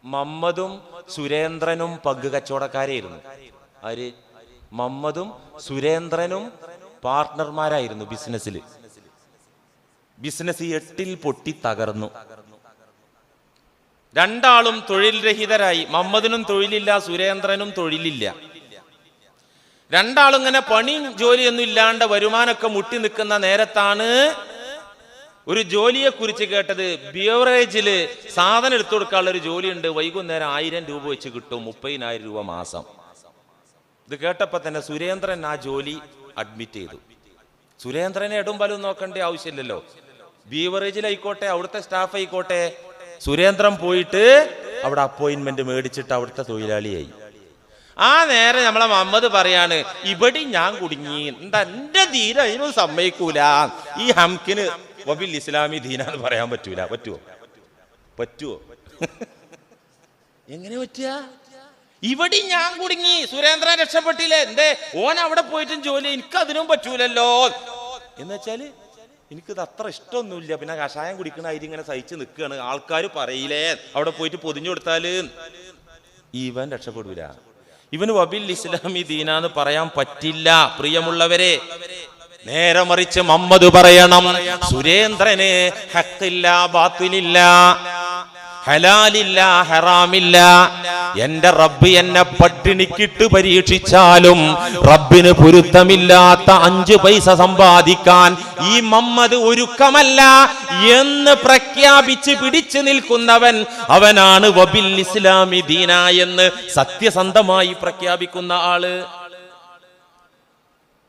മമ്മദും സുരേന്ദ്രനും പഗ് കച്ചവടക്കാരായിരുന്നു. ആര്? മമ്മദും സുരേന്ദ്രനും പാർട്ട്ണർമാരായിരുന്നു ബിസിനസ്സിൽ. ബിസിനസ് 8 പൊട്ടി തകർന്നു. രണ്ടാളും തൊഴിൽ രഹിതരായി. മമ്മദിനും തൊഴിലില്ല, സുരേന്ദ്രനും തൊഴിലില്ല. രണ്ടാളും ഇങ്ങനെ പണിയും ജോലിയൊന്നും ഇല്ലാണ്ട് വരുമാനമൊക്കെ മുട്ടി നിൽക്കുന്ന നേരത്താണ് ഒരു ജോലിയെ കുറിച്ച് കേട്ടത്. ബിവറേജില് സാധനം എടുത്തു കൊടുക്കാനുള്ള ഒരു ജോലിയുണ്ട്, വൈകുന്നേരം 1000 രൂപ വെച്ച് കിട്ടും, 30,000 രൂപ മാസം. ഇത് കേട്ടപ്പോ തന്നെ സുരേന്ദ്രൻ ആ ജോലി അഡ്മിറ്റ് ചെയ്തു. സുരേന്ദ്രനെ ഇടുമ്പലും നോക്കേണ്ട ആവശ്യമില്ലല്ലോ. ബീവറേജിലായിക്കോട്ടെ, അവിടുത്തെ സ്റ്റാഫ് ആയിക്കോട്ടെ, സുരേന്ദ്രൻ പോയിട്ട് അവിടെ അപ്പോയിന്റ്മെന്റ് മേടിച്ചിട്ട് അവിടുത്തെ തൊഴിലാളിയായി. ആ നേരം നമ്മളെ മുഹമ്മദ് പറയാണ്, ഇവിടെ ഞാൻ കുടുങ്ങി, എന്താ എന്റെ ദീന അതിനൊന്നും സമ്മതിക്കൂല. ഈ ഹംകിന് വബിൽ ഇസ്ലാമി ദീന എന്ന് പറയാൻ പറ്റൂല. പറ്റുവോ എങ്ങനെ പറ്റുക? ഇവിടെ ഞാൻ കുടുങ്ങി, സുരേന്ദ്രൻ രക്ഷപ്പെട്ടില്ലേ, എന്തേ ഓൻ അവിടെ പോയിട്ടും ജോലി, എനിക്ക് അതിനും പറ്റൂലല്ലോ. എന്ന് വെച്ചാല് എനിക്കിത് അത്ര ഇഷ്ടമൊന്നുമില്ല, പിന്നെ കഷായം കുടിക്കണ അരി ഇങ്ങനെ സഹിച്ച് നിൽക്കുകയാണ്, ആൾക്കാർ പറയില്ലേ അവിടെ പോയിട്ട് പൊതിഞ്ഞു കൊടുത്താല്. ഇവൻ രക്ഷപ്പെടൂല. ഇവന് വബിൽ ഇസ്ലാമി ദീന എന്ന് പറയാൻ പറ്റില്ല. പ്രിയമുള്ളവരെ, നേരെ മറിച്ച് മുഹമ്മദ് പറയണം, സുരേന്ദ്രന് ഹഖില്ല, ബാത്തിലില്ല, ഹലാലില്ല, ഹറാമില്ല. എന്റെ റബ്ബ് എന്നെ പട്ടിണിക്കിട്ട് പരീക്ഷിച്ചാലും റബ്ബിന് പൊരുത്തമില്ലാത്ത 5 പൈസ സമ്പാദിക്കാൻ ഈ മുഹമ്മദ് ഒരുക്കമല്ല എന്ന് പ്രഖ്യാപിച്ച് പിടിച്ചു നിൽക്കുന്നവൻ അവനാണ് വബിൽ ഇസ്ലാമി ദീന എന്ന് സത്യസന്ധമായി പ്രഖ്യാപിക്കുന്ന ആള്.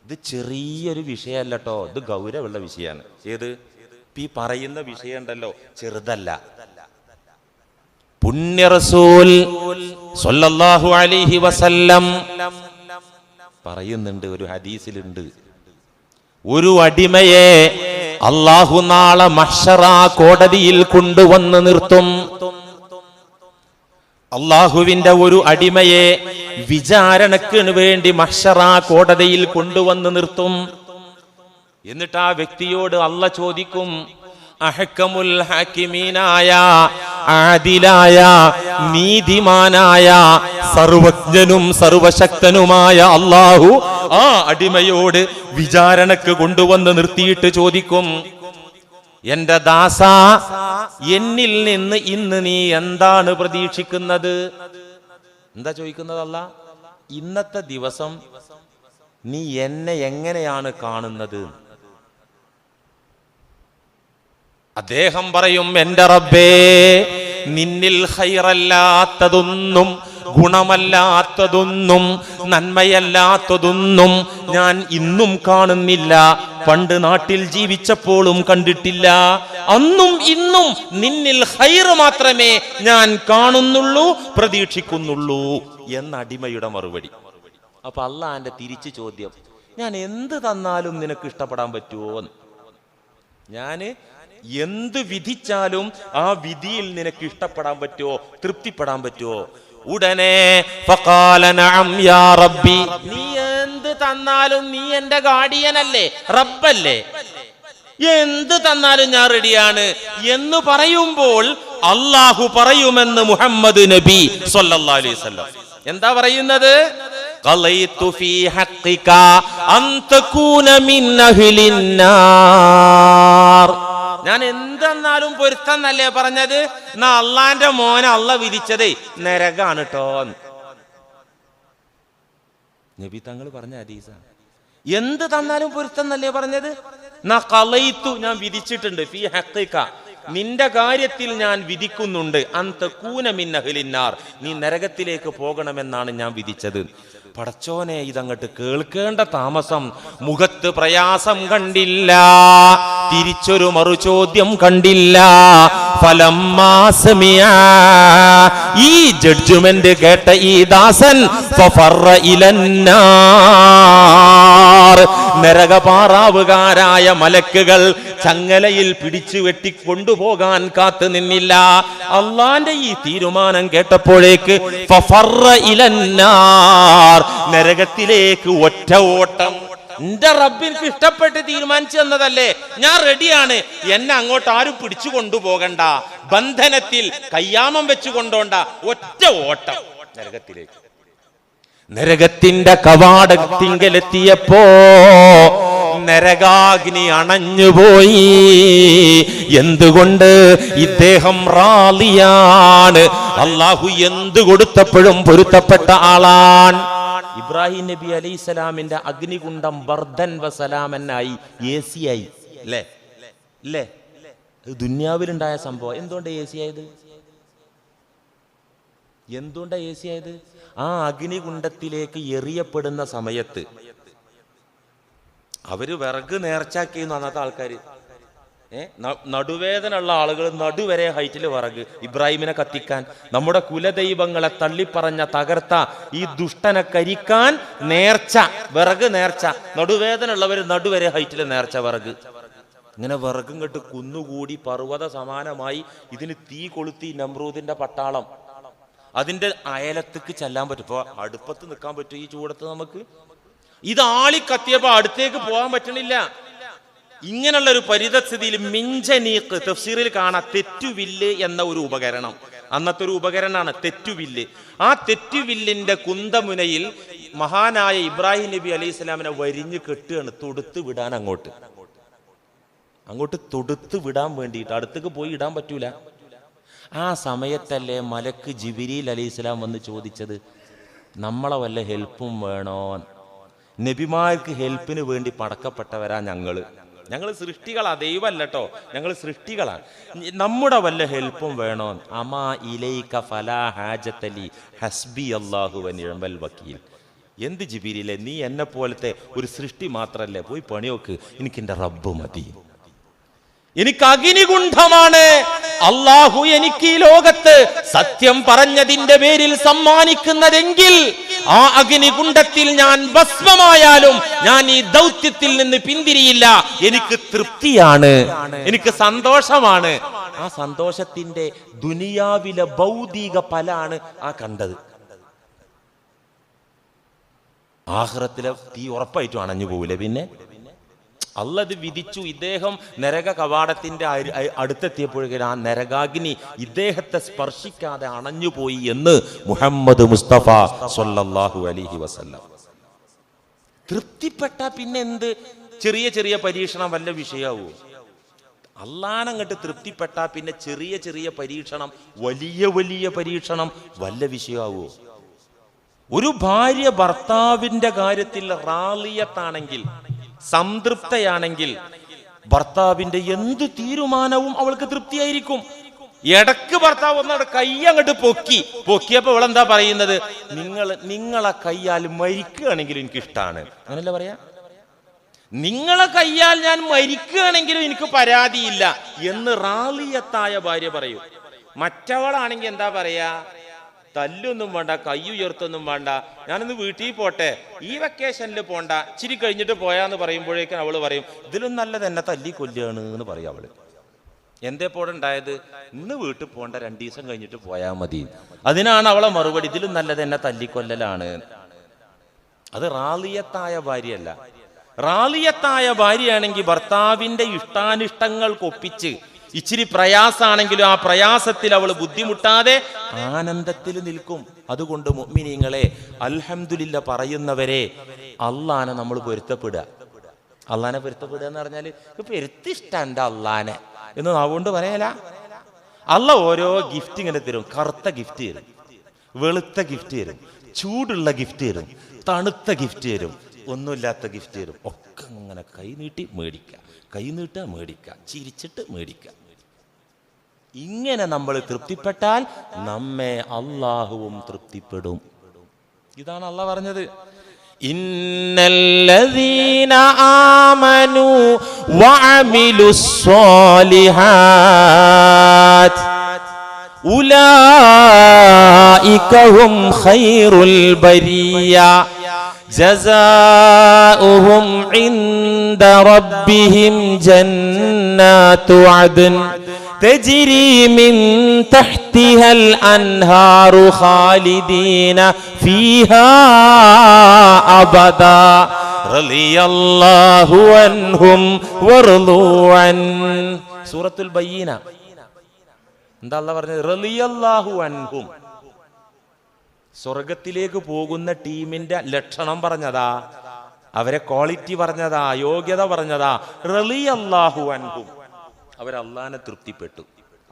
ഇത് ചെറിയൊരു വിഷയമല്ല കേട്ടോ, ഇത് ഗൗരവമുള്ള വിഷയമാണ്. ഏത് ഈ പറയുന്ന വിഷയം ഉണ്ടല്ലോ, ചെറുതല്ല. പുണ്യ റസൂൽ സ്വല്ലല്ലാഹു അലൈഹി വസല്ലം പറയുന്നുണ്ട്, ഒരു ഹദീസിലുണ്ട്, ഒരു അടിമയെ അല്ലാഹു നാളെ മഹ്ശറ കോടതിയിൽ കൊണ്ടുവന്ന് നിർത്തും. അല്ലാഹുവിന്റെ ഒരു അടിമയെ വിചാരണക്ക് വേണ്ടി മഹ്ശറ കോടതിയിൽ കൊണ്ടുവന്ന് നിർത്തും. എന്നിട്ട് ആ വ്യക്തിയോട് അല്ലാഹ് ചോദിക്കും, അഹ്കമുൽ ഹകീമീനായ, ആദിലായ, നീതിമാനായ, സർവജ്ഞനും സർവശക്തനുമായ അല്ലാഹു ആ അടിമയോട് വിചാരണക്ക് കൊണ്ടുവന്ന് നിർത്തിയിട്ട് ചോദിക്കും, എന്റെ ദാസ, എന്നിൽ നിന്ന് ഇന്ന് നീ എന്താണ് പ്രതീക്ഷിക്കുന്നത്? എന്താ ചോദിക്കുന്നത് അല്ലാഹ്? ഇന്നത്തെ ദിവസം നീ എന്നെ എങ്ങനെയാണ് കാണുന്നത്? അദ്ദേഹം പറയും, എന്റെ റബ്ബേ, നിന്നിൽ ഖൈറല്ലാത്തതൊന്നും, ഗുണമല്ലാത്തതൊന്നും, നന്മയല്ലാത്തതൊന്നും ഞാൻ ഇന്നും കാണുന്നില്ല. പണ്ട് നാട്ടിൽ ജീവിച്ചപ്പോഴും കണ്ടിട്ടില്ല. അന്നും ഇന്നും നിന്നിൽ ഖൈർ മാത്രമേ ഞാൻ കാണുന്നുള്ളൂ, പ്രതീക്ഷിക്കുന്നുള്ളൂ എന്ന അടിമയുടെ മറുപടി. അപ്പൊ അള്ളാന്റെ തിരിച്ചു ചോദ്യം, ഞാൻ എന്ത് തന്നാലും നിനക്ക് ഇഷ്ടപ്പെടാൻ പറ്റുമോ? ഞാന് എന്ത് വിധിച്ചാലും ആ വിധിയിൽ നിനക്ക് ഇഷ്ടപ്പെടാൻ പറ്റുമോ, തൃപ്തിപ്പെടാൻ പറ്റുമോ? ഉടനെ ഫഖാല നഅം യാ റബ്ബി, നീ എന്ത് തന്നാലും നീ എന്റെ ഗാർഡിയനല്ലേ, റബ്ബല്ലേ, എന്ത് തന്നാലും ഞാൻ റെഡിയാണ് എന്ന് പറയുമ്പോൾ അല്ലാഹു പറയുമെന്ന് മുഹമ്മദ് നബി സ്വല്ലല്ലാഹു അലൈഹി വസല്ലം. എന്താ പറയുന്നത്? ഖളൈതു ഫീ ഹഖ്ഖിക അൻ തകൂന മിൻ അഹ്ലിൻ നാർ. ഞാൻ എന്തെന്നാലും പൊരുത്തന്നല്ലേ പറഞ്ഞത്? എന്നാ അള്ളാന്റെ മോനെ അള്ള വിധിച്ചതേ നരകാണ് കേട്ടോ. നബി തങ്ങൾ പറഞ്ഞ ഹദീസാണ്. എന്ത് തന്നാലും പൊരുത്തന്നല്ലേ പറഞ്ഞത്? ഖളൈതു, ഞാൻ വിധിച്ചിട്ടുണ്ട്, ഫീ ഹഖ്ഖിക, നിന്റെ കാര്യത്തിൽ ഞാൻ വിധിക്കുന്നുണ്ട്, അന്തകൂന മിൻ അഹ്ലിന്നാർ, നീ നരകത്തിലേക്ക് പോകണമെന്നാണ് ഞാൻ വിധിച്ചത്. പടച്ചോനെ, ഇതങ്ങട്ട് കേൾക്കേണ്ട താമസം. മുഖത്ത് പ്രയാസം കണ്ടില്ല, തിരിച്ചൊരു മറുചോദ്യം കണ്ടില്ല. ഫലമ്മാ സമിഅ, ഈ ജഡ്ജ്മെന്റ് കേട്ട ഈ ദാസൻ ഫഫറ ഇലന്നാർ, നരകപാറാവുകാരായ മലക്കുകൾ ചങ്ങലയിൽ പിടിച്ചു വെട്ടി കൊണ്ടുപോകാൻ കാത്തു നിന്നില്ല. അള്ളാന്റെ ഈ തീരുമാനം കേട്ടപ്പോഴേക്ക് ഫഫറ ഇലന്നാർ, നരകത്തിലേക്ക് ഒറ്റ ഓട്ടം. എന്റെ റബ്ബിൻക്ക് ഇഷ്ടപ്പെട്ട് തീരുമാനിച്ചു തന്നതല്ലേ, ഞാൻ റെഡിയാണ്, എന്നെ അങ്ങോട്ട് ആരും പിടിച്ചു കൊണ്ടുപോകണ്ട, ബന്ധനത്തിൽ കയ്യാമം വെച്ചു കൊണ്ടോണ്ട, ഒറ്റ ഓട്ടം നരകത്തിലേക്ക്. നരകത്തിന്റെ കവാടത്തിങ്കലെത്തിയപ്പോ നരകാഗ്നി അണഞ്ഞുപോയി. എന്തുകൊണ്ട്? ഇദ്ദേഹം റാളിയാണ്. അള്ളാഹു എന്ത് കൊടുത്തപ്പോഴും പൊരുത്തപ്പെട്ട ആളാണ്. ഇബ്രാഹിം നബി അലൈഹിസ്സലാമിന്റെ അഗ്നികുണ്ഡം ബർദൻ വസലാമനായി, AC ആയി. അല്ലേ അല്ലേ? ദുന്യാവിലുണ്ടായ സംഭവം. എന്തുകൊണ്ടാണ് AC ആയത്? എന്തുകൊണ്ടാണ് AC ആയത്? ആ അഗ്നികുണ്ഡത്തിലേക്ക് എറിയപ്പെടുന്ന സമയത്ത് അവര് വിറക് നേർച്ചാക്കിയെന്ന് അന്നത്തെ ആൾക്കാർ. നടുവേദന ഉള്ള ആളുകൾ നടുവരെ ഹൈറ്റിൽ വിറക് ഇബ്രാഹിമിനെ കത്തിക്കാൻ, നമ്മുടെ കുലദൈവങ്ങളെ തള്ളിപ്പറഞ്ഞ തകർത്ത ഈ ദുഷ്ടനെ കരിക്കാൻ നേർച്ച, വിറക് നേർച്ച. നടുവേദന ഉള്ളവർ നടുവരെ ഹൈറ്റിൽ നേർച്ച വിറക്. ഇങ്ങനെ വിറകും കെട്ട് കുന്നുകൂടി പർവ്വത സമാനമായി ഇതിന് തീ കൊളുത്തി നമ്രൂദിന്റെ പട്ടാളം. അതിന്റെ അയലത്തേക്ക് ചെല്ലാൻ പറ്റും. ഇപ്പൊ അടുപ്പത്ത് നിൽക്കാൻ പറ്റും ഈ ചൂടത്ത് നമുക്ക്? ഇത് ആളിക്കത്തിയപ്പോ അടുത്തേക്ക് പോകാൻ പറ്റണില്ല. ഇങ്ങനെയുള്ള ഒരു പരിതസ്ഥിതിയിൽ മിഞ്ചനീക്ക് തഫ്സീറിൽ കാണാം തെറ്റുവില്ല് എന്ന ഒരു ഉപകരണം. അന്നത്തെ ഒരു ഉപകരണമാണ് തെറ്റുവില്ല്. ആ തെറ്റുവില്ലിന്റെ കുന്തമുനയിൽ മഹാനായ ഇബ്രാഹിം നബി അലൈഹി സ്വലാമിനെ വരിഞ്ഞ് കെട്ടുകയാണ്, തൊടുത്ത് വിടാൻ. അങ്ങോട്ട് തൊടുത്ത് വിടാൻ വേണ്ടിയിട്ട്. അടുത്തേക്ക് പോയി ഇടാൻ പറ്റൂല. ആ സമയത്തല്ലേ മലക്ക് ജിബ്രീൽ അലൈഹി സ്വലാം വന്ന് ചോദിച്ചത്, നമ്മളെ വല്ല ഹെൽപ്പും വേണോ? നബിമാർക്ക് ഹെൽപ്പിന് വേണ്ടി പടക്കപ്പെട്ടവരാ ഞങ്ങൾ സൃഷ്ടികളാ, ദൈവമല്ല കേട്ടോ, ഞങ്ങൾ സൃഷ്ടികളാണ്. നമ്മുടെ വല്ല ഹെൽപ്പും വേണോ? അമാ ഇലൈക ഫലാ ഹാജത്തലി ഹസ്ബി അല്ലാഹു വ നിഅമൽ വക്കീൽ. എന്ത് ജിബ്രീലേ, നീ എന്നെ പോലത്തെ ഒരു സൃഷ്ടി മാത്രല്ലേ, പോയി പണിയൊക്ക്, എനിക്ക് എൻ്റെ റബ്ബ് മതി. എനിക്ക് അഗ്നികുണ്ഠമാണ് അള്ളാഹു എനിക്ക് ഈ ലോകത്ത് സത്യം പറഞ്ഞതിന്റെ പേരിൽ സമ്മാനിക്കുന്നതെങ്കിൽ ആ അഗ്നികുണ്ഠത്തിൽ ഞാൻ ഭസ്മമായാലും ഞാൻ ഈ ദൗത്യത്തിൽ നിന്ന് പിന്തിരിയില്ല. എനിക്ക് തൃപ്തിയാണ്, എനിക്ക് സന്തോഷമാണ്. ആ സന്തോഷത്തിന്റെ ദുനിയാവിലെ ഭൗതിക ഫലാണ് ആ കണ്ടത്. ആഖിറത്തിലെ തീ ഉറപ്പായിട്ടും അണഞ്ഞു പോവില്ല. പിന്നെ അള്ളത് വിധിച്ചു. ഇദ്ദേഹം നരക കവാടത്തിന്റെ അടുത്തെത്തിയപ്പോഴേക്കും ആ നരകാഗ്നി ഇദ്ദേഹത്തെ സ്പർശിക്കാതെ അണഞ്ഞുപോയി എന്ന് മുഹമ്മദ് മുസ്തഫ സ്വല്ലല്ലാഹു അലൈഹി വസല്ലം. തൃപ്തിപ്പെട്ട പിന്നെ എന്ത് ചെറിയ ചെറിയ പരീക്ഷണം വല്ല വിഷയാവോ? അള്ളാനങ്ങട്ട് തൃപ്തിപ്പെട്ട പിന്നെ ചെറിയ ചെറിയ പരീക്ഷണം, വലിയ വലിയ പരീക്ഷണം വല്ല വിഷയാവോ? ഒരു ഭാര്യ ഭർത്താവിന്റെ കാര്യത്തിൽ റാളിയത്താണെങ്കിൽ, സംതൃപ്തയാണെങ്കിൽ, ഭർത്താവിന്റെ എന്ത് തീരുമാനവും അവൾക്ക് തൃപ്തിയായിരിക്കും. ഇടക്ക് ഭർത്താവ് ഒന്നാണ് കൈ അങ്ങോട്ട് പൊക്കിയപ്പോ അവളെന്താ പറയുന്നത്? നിങ്ങളെ കയ്യാൽ മരിക്കുകയാണെങ്കിലും എനിക്ക് ഇഷ്ടമാണ്. അങ്ങനല്ല പറയാ? നിങ്ങളെ കയ്യാൽ ഞാൻ മരിക്കുകയാണെങ്കിലും എനിക്ക് പരാതിയില്ല എന്ന് റാളിയത്തായ ഭാര്യ പറയൂ. മറ്റവളാണെങ്കിൽ എന്താ പറയാ? തല്ലൊന്നും വേണ്ട, കൈ ഉയർത്തൊന്നും വേണ്ട, ഞാനൊന്ന് വീട്ടിൽ പോട്ടെ, ഈ വെക്കേഷനിൽ പോണ്ട, ഇച്ചിരി കഴിഞ്ഞിട്ട് പോയാന്ന് പറയുമ്പോഴേക്കും അവള് പറയും ഇതിലും നല്ലത് എന്നെ തല്ലി കൊല്ലുകയാണ് എന്ന് പറയും അവള്. എന്തേ പോടെ ഉണ്ടായത്? ഇന്ന് വീട്ടിൽ പോണ്ട, 2 ദിവസം കഴിഞ്ഞിട്ട് പോയാൽ മതി. അതിനാണ് അവളെ മറുപടി, ഇതിലും നല്ലത് എന്നെ തല്ലിക്കൊല്ലലാണ്. അത് റാളിയത്തായ ഭാര്യയല്ല. റാളിയത്തായ ഭാര്യയാണെങ്കിൽ ഭർത്താവിന്റെ ഇഷ്ടാനിഷ്ടങ്ങൾക്കൊപ്പിച്ച് ഇച്ചിരി പ്രയാസാണെങ്കിലും ആ പ്രയാസത്തിൽ അവൾ ബുദ്ധിമുട്ടാതെ ആനന്ദത്തിൽ നിൽക്കും. അതുകൊണ്ട് മുഅ്മിനീങ്ങളെ, അൽഹംദുലില്ലാ പറയുന്നവരെ, അള്ളാനെ നമ്മൾ പൊരുത്തപ്പെടുക. അള്ളാനെ പൊരുത്തപ്പെടുക എന്ന് പറഞ്ഞാല് പൊരുത്തിഷ്ടണ്ട അള്ളാനെ എന്ന് അതുകൊണ്ട് പറയല. അള്ള ഓരോ ഗിഫ്റ്റ് ഇങ്ങനെ തരും. കറുത്ത ഗിഫ്റ്റ് തരും, വെളുത്ത ഗിഫ്റ്റ് തരും, ചൂടുള്ള ഗിഫ്റ്റ് തരും, തണുത്ത ഗിഫ്റ്റ് തരും, ഒന്നുമില്ലാത്ത ഗിഫ്റ്റ് തരും. ഒക്കെ ഇങ്ങനെ കൈനീട്ടി മേടിക്കുക, കൈനീട്ടുക മേടിക്കുക, ചിരിച്ചിട്ട് മേടിക്കുക. ഇങ്ങനെ നമ്മൾ തൃപ്തിപ്പെട്ടാൽ നമ്മെ അള്ളാഹുവും തൃപ്തിപ്പെടും. ഇതാണ് അള്ളാഹ് പറഞ്ഞത്, ഇന്നല്ലദീന ആമനൂ വഅമിലുസ്സാലിഹാത്ത് ഉലൈക ഹും ഖൈറുൽ ബരിയ ജസാഉഹും ഇൻദ റബ്ബിഹിം ജന്നാതു അദ്ൻ തജ്രി മിൻ തഹ്തിഹൽ അൻഹാറു ഖാലിദീന ഫീഹാ അബദാ റളിയല്ലാഹു അൻഹും വറളൂ അൻ. സൂറത്തുൽ ബയ്യിന എന്താ അല്ലാഹ് പറഞ്ഞത്? റളിയല്ലാഹു അൻഹും. സ്വർഗത്തിലേക്ക് പോകുന്ന ടീമിന്റെ ലക്ഷണം പറഞ്ഞതാ. അവരെ ക്വാളിറ്റി പറഞ്ഞതാ, യോഗ്യത പറഞ്ഞതാ. റളിയല്ലാഹു അൻഹും, അവർ അള്ളാനെ തൃപ്തിപ്പെട്ടു.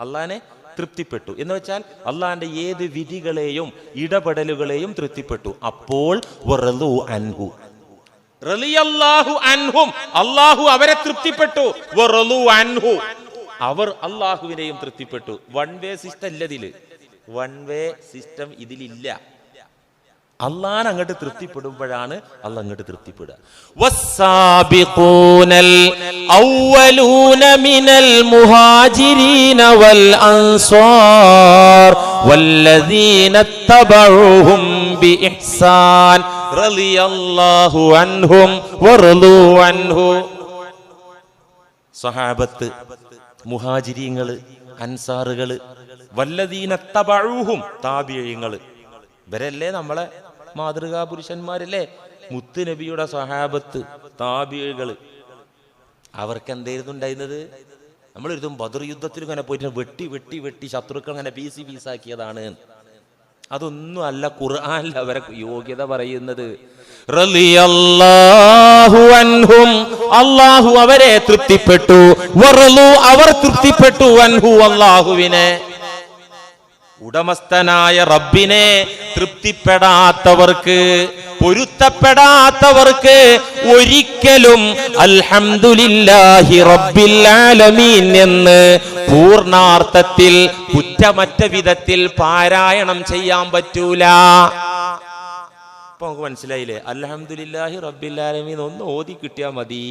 അള്ളാനെ തൃപ്തിപ്പെട്ടു എന്ന് വെച്ചാൽ അള്ളാന്റെ ഏത് വിധികളെയും ഇടപെടലുകളെയും തൃപ്തിപ്പെട്ടു. അപ്പോൾ വറളു അൻഹു, റളിയല്ലാഹു അൻഹും, അള്ളാഹു അവരെ തൃപ്തിപ്പെട്ടു. വറളു അൻഹു, അവർ അള്ളാഹുവിനെയും തൃപ്തിപ്പെട്ടു. വൺ വേ സിസ്റ്റം ഇല്ല ഇതില്, വൺ വേ സിസ്റ്റം ഇതിലില്ല. അള്ളാൻ അങ്ങോട്ട് തൃപ്തിപ്പെടുമ്പോഴാണ് അള്ളാഹ് അങ്ങോട്ട് തൃപ്തിപ്പെടുക. വസ്സാബിഖൂനൽ അവ്വലൂന മിനൽ മുഹാജിരീന വൽ അൻസ്വാർ വല്ലദീന തബഉഹും ബിഇഹ്സാൻ റളിയല്ലാഹു അൻഹും വറളു അൻഹു. സഹാബത്ത്, മുഹാജിരീങ്ങള്, അൻസാറുകള്, വല്ലദീന തബഉഹും താബിഈങ്ങള്, ഇവരല്ലേ നമ്മളെ മാതൃകാ പുരുഷന്മാരല്ലേ? മുത്ത് നബിയുടെ സഹാബത്ത്, താബിഈകള്. അവർക്ക് എന്തായിരുന്നു ഉണ്ടായിരുന്നത്? നമ്മളൊരുതും ബദർ യുദ്ധത്തിൽ ഇങ്ങനെ പോയിട്ട് വെട്ടി വെട്ടി വെട്ടി ശത്രുക്കൾ അങ്ങനെ പീസാക്കിയതാണ്. അതൊന്നും അല്ല ഖുർആനിൽ അവരെ യോഗ്യത പറയുന്നത്. റളിയല്ലാഹു അൻഹും, അല്ലാഹു അവരെ തൃപ്തിപ്പെട്ടു. വറളു, അവർ തൃപ്തിപ്പെട്ടു. അൻഹു, അല്ലാഹുവിനെ. ഉടമസ്ഥനായ റബ്ബിനെ തൃപ്തിപ്പെടാത്തവർക്ക്, പൊരുത്തപ്പെടാത്തവർക്ക് ഒരിക്കലും അൽഹംദുലില്ലാഹി റബ്ബിൽ ആലമീൻ എന്ന് പൂർണാർത്ഥത്തിൽ കുറ്റമറ്റ വിധത്തിൽ പാരായണം ചെയ്യാൻ പറ്റൂല. അപ്പൊ നമുക്ക് മനസ്സിലായില്ലേ? അൽഹംദുലില്ലാഹി റബ്ബിൽ ആലമീൻ ഒന്ന് ഓതി കിട്ടിയാൽ മതി.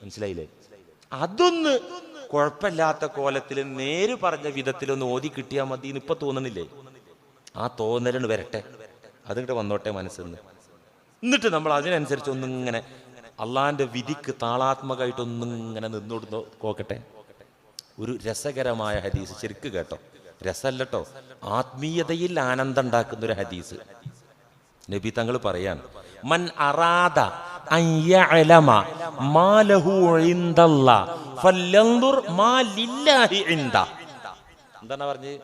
മനസ്സിലായില്ലേ? അതൊന്ന് കുഴപ്പമില്ലാത്ത കോലത്തിൽ നേര് പറഞ്ഞ വിധത്തിലൊന്ന് ഓതി കിട്ടിയാൽ മതി എന്ന് ഇപ്പൊ തോന്നണില്ലേ? ആ തോന്നലിന് വരട്ടെ, അതിങ്ങോട്ട് വന്നോട്ടെ മനസ്സിന്ന്. എന്നിട്ട് നമ്മൾ അതിനനുസരിച്ച് ഒന്നിങ്ങനെ അള്ളാന്റെ വിധിക്ക് താളാത്മകമായിട്ടൊന്നിങ്ങനെ നിന്നോട്ട് നോക്കട്ടെ. ഒരു രസകരമായ ഹദീസ്, ശരിക്ക് കേട്ടോ, രസമല്ലട്ടോ, ആത്മീയതയിൽ ആനന്ദം ഉണ്ടാക്കുന്ന ഒരു ഹദീസ്. നബി തങ്ങൾ പറയാണ്, മൻ അറാദ അൻ യഅലമ മാ ലഹു ഇൻദല്ലാഹ് ഫല്യൻദുർ മാ ലില്ലാഹി ഇൻദ. എന്താണ് പറഞ്ഞത്?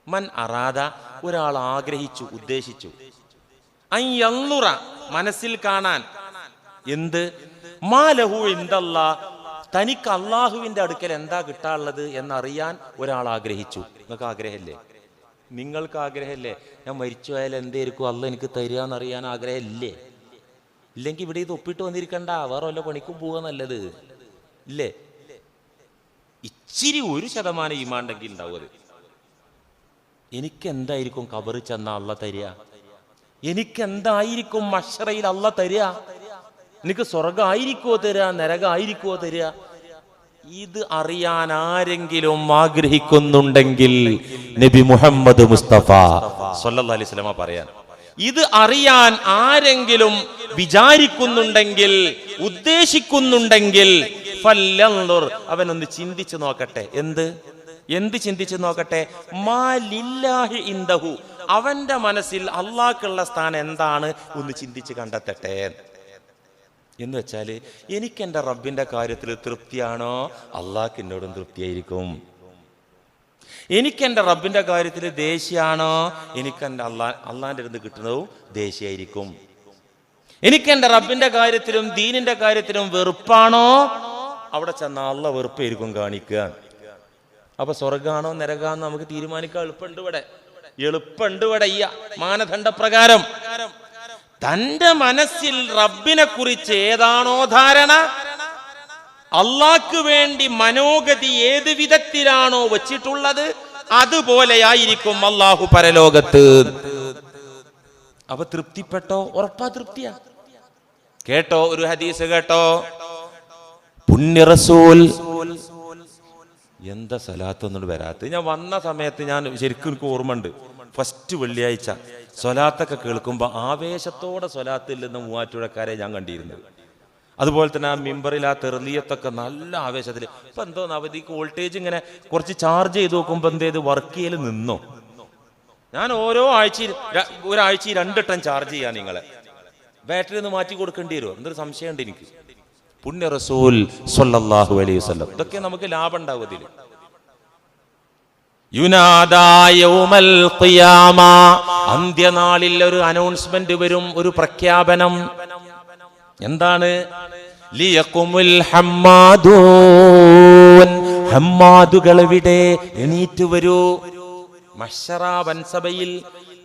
മൻ അറാദ, ഒരാൾ ആഗ്രഹിച്ചു, ഉദ്ദേശിച്ചു, അൻ യൻദുറ, മനസ്സിൽ കാണാൻ, എന്ത്? മാ ലഹു ഇൻദല്ലാഹ്, തനിക്ക് അള്ളാഹുവിന്റെ അടുക്കൽ എന്താ കിട്ടാനുള്ളത് എന്നറിയാൻ ഒരാൾ ആഗ്രഹിച്ചു. നിങ്ങൾക്ക് ആഗ്രഹമില്ലേ? നിങ്ങൾക്ക് ആഗ്രഹമില്ലേ? ഞാൻ മരിച്ചു പോയാൽ എന്തായിരിക്കും അള്ളാഹ് എനിക്ക് തരിക എന്നറിയാൻ ആഗ്രഹമില്ലേ? ഇല്ലെങ്കിൽ ഇവിടെ ഇത് ഒപ്പിട്ട് വന്നിരിക്കണ്ട, വേറെ വല്ല പണിക്കും പോവുക നല്ലത്, ഇല്ലേ? ഇച്ചിരി 1% ഈമാണ്ടെങ്കിൽ ഉണ്ടാവും അത്. എനിക്ക് എന്തായിരിക്കും ഖബറിൽ ചെന്ന അള്ളാഹ് തരിക? എനിക്ക് എന്തായിരിക്കും മശ്റയിൽ അള്ളാഹ് തരിക? എനിക്ക് സ്വർഗമായിരിക്കുമോ തരിക, നരകമായിരിക്കുമോ തരിക? ഇത് അറിയാൻ ആരെങ്കിലും ആഗ്രഹിക്കുന്നുണ്ടെങ്കിൽ നബി മുഹമ്മദ് മുസ്തഫ സല്ലല്ലാഹു അലൈഹി വസല്ലം പറയാൻ, ഇത് അറിയാൻ ആരെങ്കിലും വിചാരിക്കുന്നുണ്ടെങ്കിൽ, ഉദ്ദേശിക്കുന്നുണ്ടെങ്കിൽ, ഫല്യൻദുർ, അവനൊന്ന് ചിന്തിച്ചു നോക്കട്ടെ. എന്ത് ചിന്തിച്ചു നോക്കട്ടെ? മാ ലില്ലാഹി ഇൻദഹു, അവന്റെ മനസ്സിൽ അള്ളാഹ്ക്കുള്ള സ്ഥാനം എന്താണ് ഒന്ന് ചിന്തിച്ച് കണ്ടെത്തട്ടെ. എന്ന് വെച്ചാൽ എനിക്ക് എൻ്റെ റബ്ബിന്റെ കാര്യത്തിൽ തൃപ്തിയാണോ, അള്ളാഹ്ക്ക് എന്നോടും തൃപ്തിയായിരിക്കും. എനിക്ക് എൻ്റെ റബ്ബിന്റെ കാര്യത്തിൽ ദേഷ്യമാണോ, എനിക്ക് എൻ്റെ അള്ളാഹിന്റെ അടുത്ത് കിട്ടുന്നതും ദേഷ്യായിരിക്കും. എനിക്ക് എൻ്റെ റബ്ബിന്റെ കാര്യത്തിലും ദീനിന്റെ കാര്യത്തിലും വെറുപ്പാണോ, അവിടെ ചെന്ന അള്ളാഹ് വെറുപ്പായിരിക്കും കാണിക്കുക. അപ്പൊ സ്വർഗാണോ നരകാണോ നമുക്ക് തീരുമാനിക്കാൻ എളുപ്പമുണ്ട് ഇവിടെ ഈ മാനദണ്ഡ പ്രകാരം. തന്റെ മനസ്സിൽ റബ്ബിനെ കുറിച്ച് ഏതാണോ ധാരണ, അള്ളാഹ്ക്ക് വേണ്ടി മനോഗതി ഏത് വിധത്തിലാണോ വച്ചിട്ടുള്ളത്, അതുപോലെയായിരിക്കും അള്ളാഹു പരലോകത്ത്. അപ്പൊ തൃപ്തിപ്പെട്ടോ? ഉറപ്പാ തൃപ്തിയാ. കേട്ടോ, ഒരു ഹദീസ് കേട്ടോ, പുണ്യ റസൂൽ എന്താ സലാത്തൊന്നും വരാത്ത. ഞാൻ വന്ന സമയത്ത് ഞാൻ ശരിക്കും എനിക്ക് ഓർമ്മയുണ്ട്, ഫസ്റ്റ് വെള്ളിയാഴ്ച സ്വലാത്തൊക്കെ കേൾക്കുമ്പോൾ ആവേശത്തോടെ സ്വലാത്തിൽ നിന്ന് മൂവാറ്റുപുഴക്കാരെ ഞാൻ കണ്ടിരുന്നത്. അതുപോലെ തന്നെ ആ മിമ്പറിൽ ആ തെർലിയത്തൊക്കെ നല്ല ആവേശത്തിൽ. ഇപ്പൊ എന്തോ അവധിക്ക് വോൾട്ടേജ് ഇങ്ങനെ കുറച്ച് ചാർജ് ചെയ്ത് നോക്കുമ്പോൾ എന്തേത് വർക്ക് ചെയ്യൽ നിന്നോ. ഞാൻ ഓരോ ഒരാഴ്ച 2 ടൺ ചാർജ് ചെയ്യാൻ നിങ്ങളെ ബാറ്ററി ഒന്ന് മാറ്റി കൊടുക്കേണ്ടി വരുമോ എന്തൊരു സംശയമുണ്ട് എനിക്ക്. പുണ്യ റസൂൽ സ്വല്ലല്ലാഹു അലൈഹി വസല്ലം, ഇതൊക്കെ നമുക്ക് ലാഭം ഉണ്ടാവും ഇതിൽ. അന്ത്യനാളിൽ ഒരു അനൗൺസ്മെന്റ് വരും, ഒരു പ്രഖ്യാപനം. എന്താണ്? ലിയഖുമുൽ ഹമ്മാദൂൻ, ഹമ്മാദുകൾ എവിടെ? എണീറ്റ് വരൂ. മഹ്ശറ വൻസഭയിൽ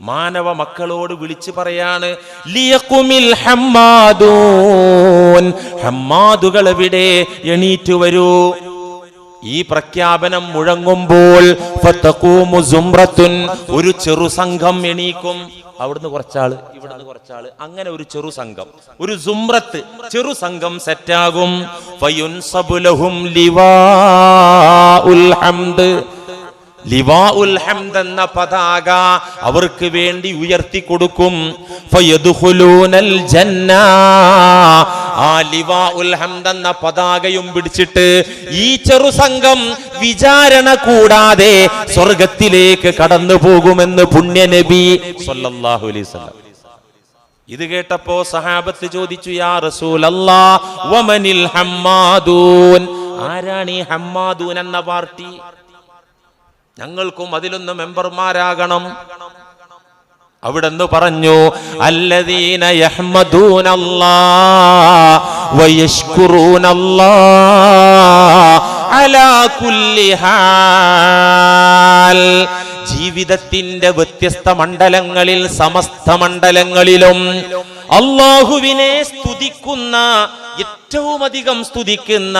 മാനവ മക്കളോട് വിളിച്ചു പറയാണ്, ലിയഖുമിൽ ഹമ്മാദൂൻ, ഹമ്മാദുകൾ എവിടെ? എണീറ്റ് വരൂ. ഈ പ്രഖ്യാപനം മുഴങ്ങുമ്പോൾ ഫതഖൂമു സുംറത്തുൻ, ഒരു ചെറു സംഘം എണീക്കും. അവിടുന്ന് കുറച്ചാള്, ഇവിടുന്ന് കുറച്ചാള്, അങ്ങനെ ഒരു ചെറു സംഘം, ഒരു സുംറത്ത്, ചെറു സംഘം സെറ്റാകും. ഫയുൻസബു ലഹും ലിവാഉൽ ഹംദ്, ലിവാഉൽ ഹംദ് എന്ന പതാക അവർക്ക് വേണ്ടി ഉയർത്തി കൊടുക്കും. ഫയദ്ഖുലൂനൽ ജന്ന, ആ ലിവാഉൽ ഹംദ് എന്ന പതാകയും പിടിച്ചിട്ട് ഈ ചെറു സംഘം വിചാരണ കൂടാതെ സ്വർഗത്തിലേക്ക് കടന്നു പോകുമെന്ന് പുണ്യ നബി സല്ലല്ലാഹു അലൈഹി വസല്ലം. ഇത് കേട്ടപ്പോ സഹാബത്ത് ചോദിച്ചു, യാ റസൂലല്ലാഹ് വമനിൽ ഹമ്മാദൂൻ, ആരാണ് ഈ ഹമ്മാദൂൻ എന്ന പാർട്ടി? ഞങ്ങൾക്കും അതിലൊന്ന് മെമ്പർമാരാകണം. അവിടെന്ന് പറഞ്ഞു, അല്ലദീന യഹ്മദൂനല്ലാഹ് വയശ്കുറൂനല്ലാഹ് അലാ കുല്ലി ഹാൽ, ജീവിതത്തിന്റെ വ്യത്യസ്ത മണ്ഡലങ്ങളിൽ, സമസ്ത മണ്ഡലങ്ങളിലും അല്ലാഹുവിനെ സ്തുതിക്കുന്ന, ഏറ്റവും അധികം സ്തുതിക്കുന്ന,